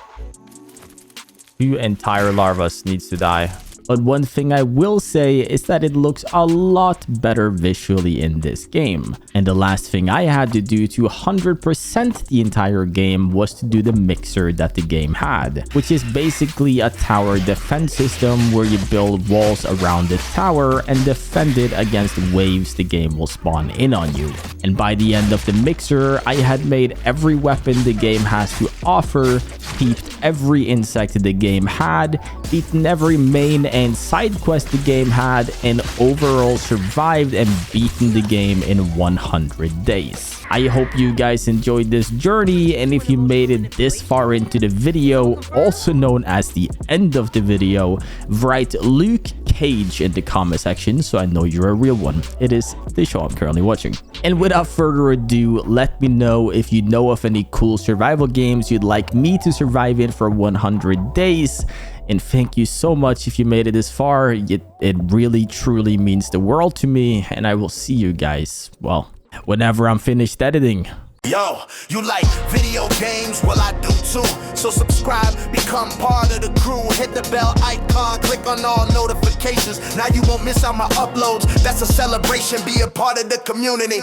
2 entire larvas needs to die. But one thing I will say is that it looks a lot better visually in this game. And the last thing I had to do to 100% the entire game was to do the mixer that the game had, which is basically a tower defense system where you build walls around the tower and defend it against waves the game will spawn in on you. And by the end of the mixer, I had made every weapon the game has to offer, peeped every insect the game had, beaten every main and side quest the game had, and overall survived and beaten the game in 100 days. I hope you guys enjoyed this journey, and if you made it this far into the video, also known as the end of the video, write Luke Cage in the comment section so I know you're a real one. It is the show I'm currently watching. And without further ado, let me know if you know of any cool survival games you'd like me to survive in for 100 days. And thank you so much if you made it this far. It really truly means the world to me, and I will see you guys, well, whenever I'm finished editing. Yo, you like video games? Well, I do too. So subscribe, become part of the crew. Hit the bell icon, click on all notifications. Now you won't miss out my uploads. That's a celebration, be a part of the community.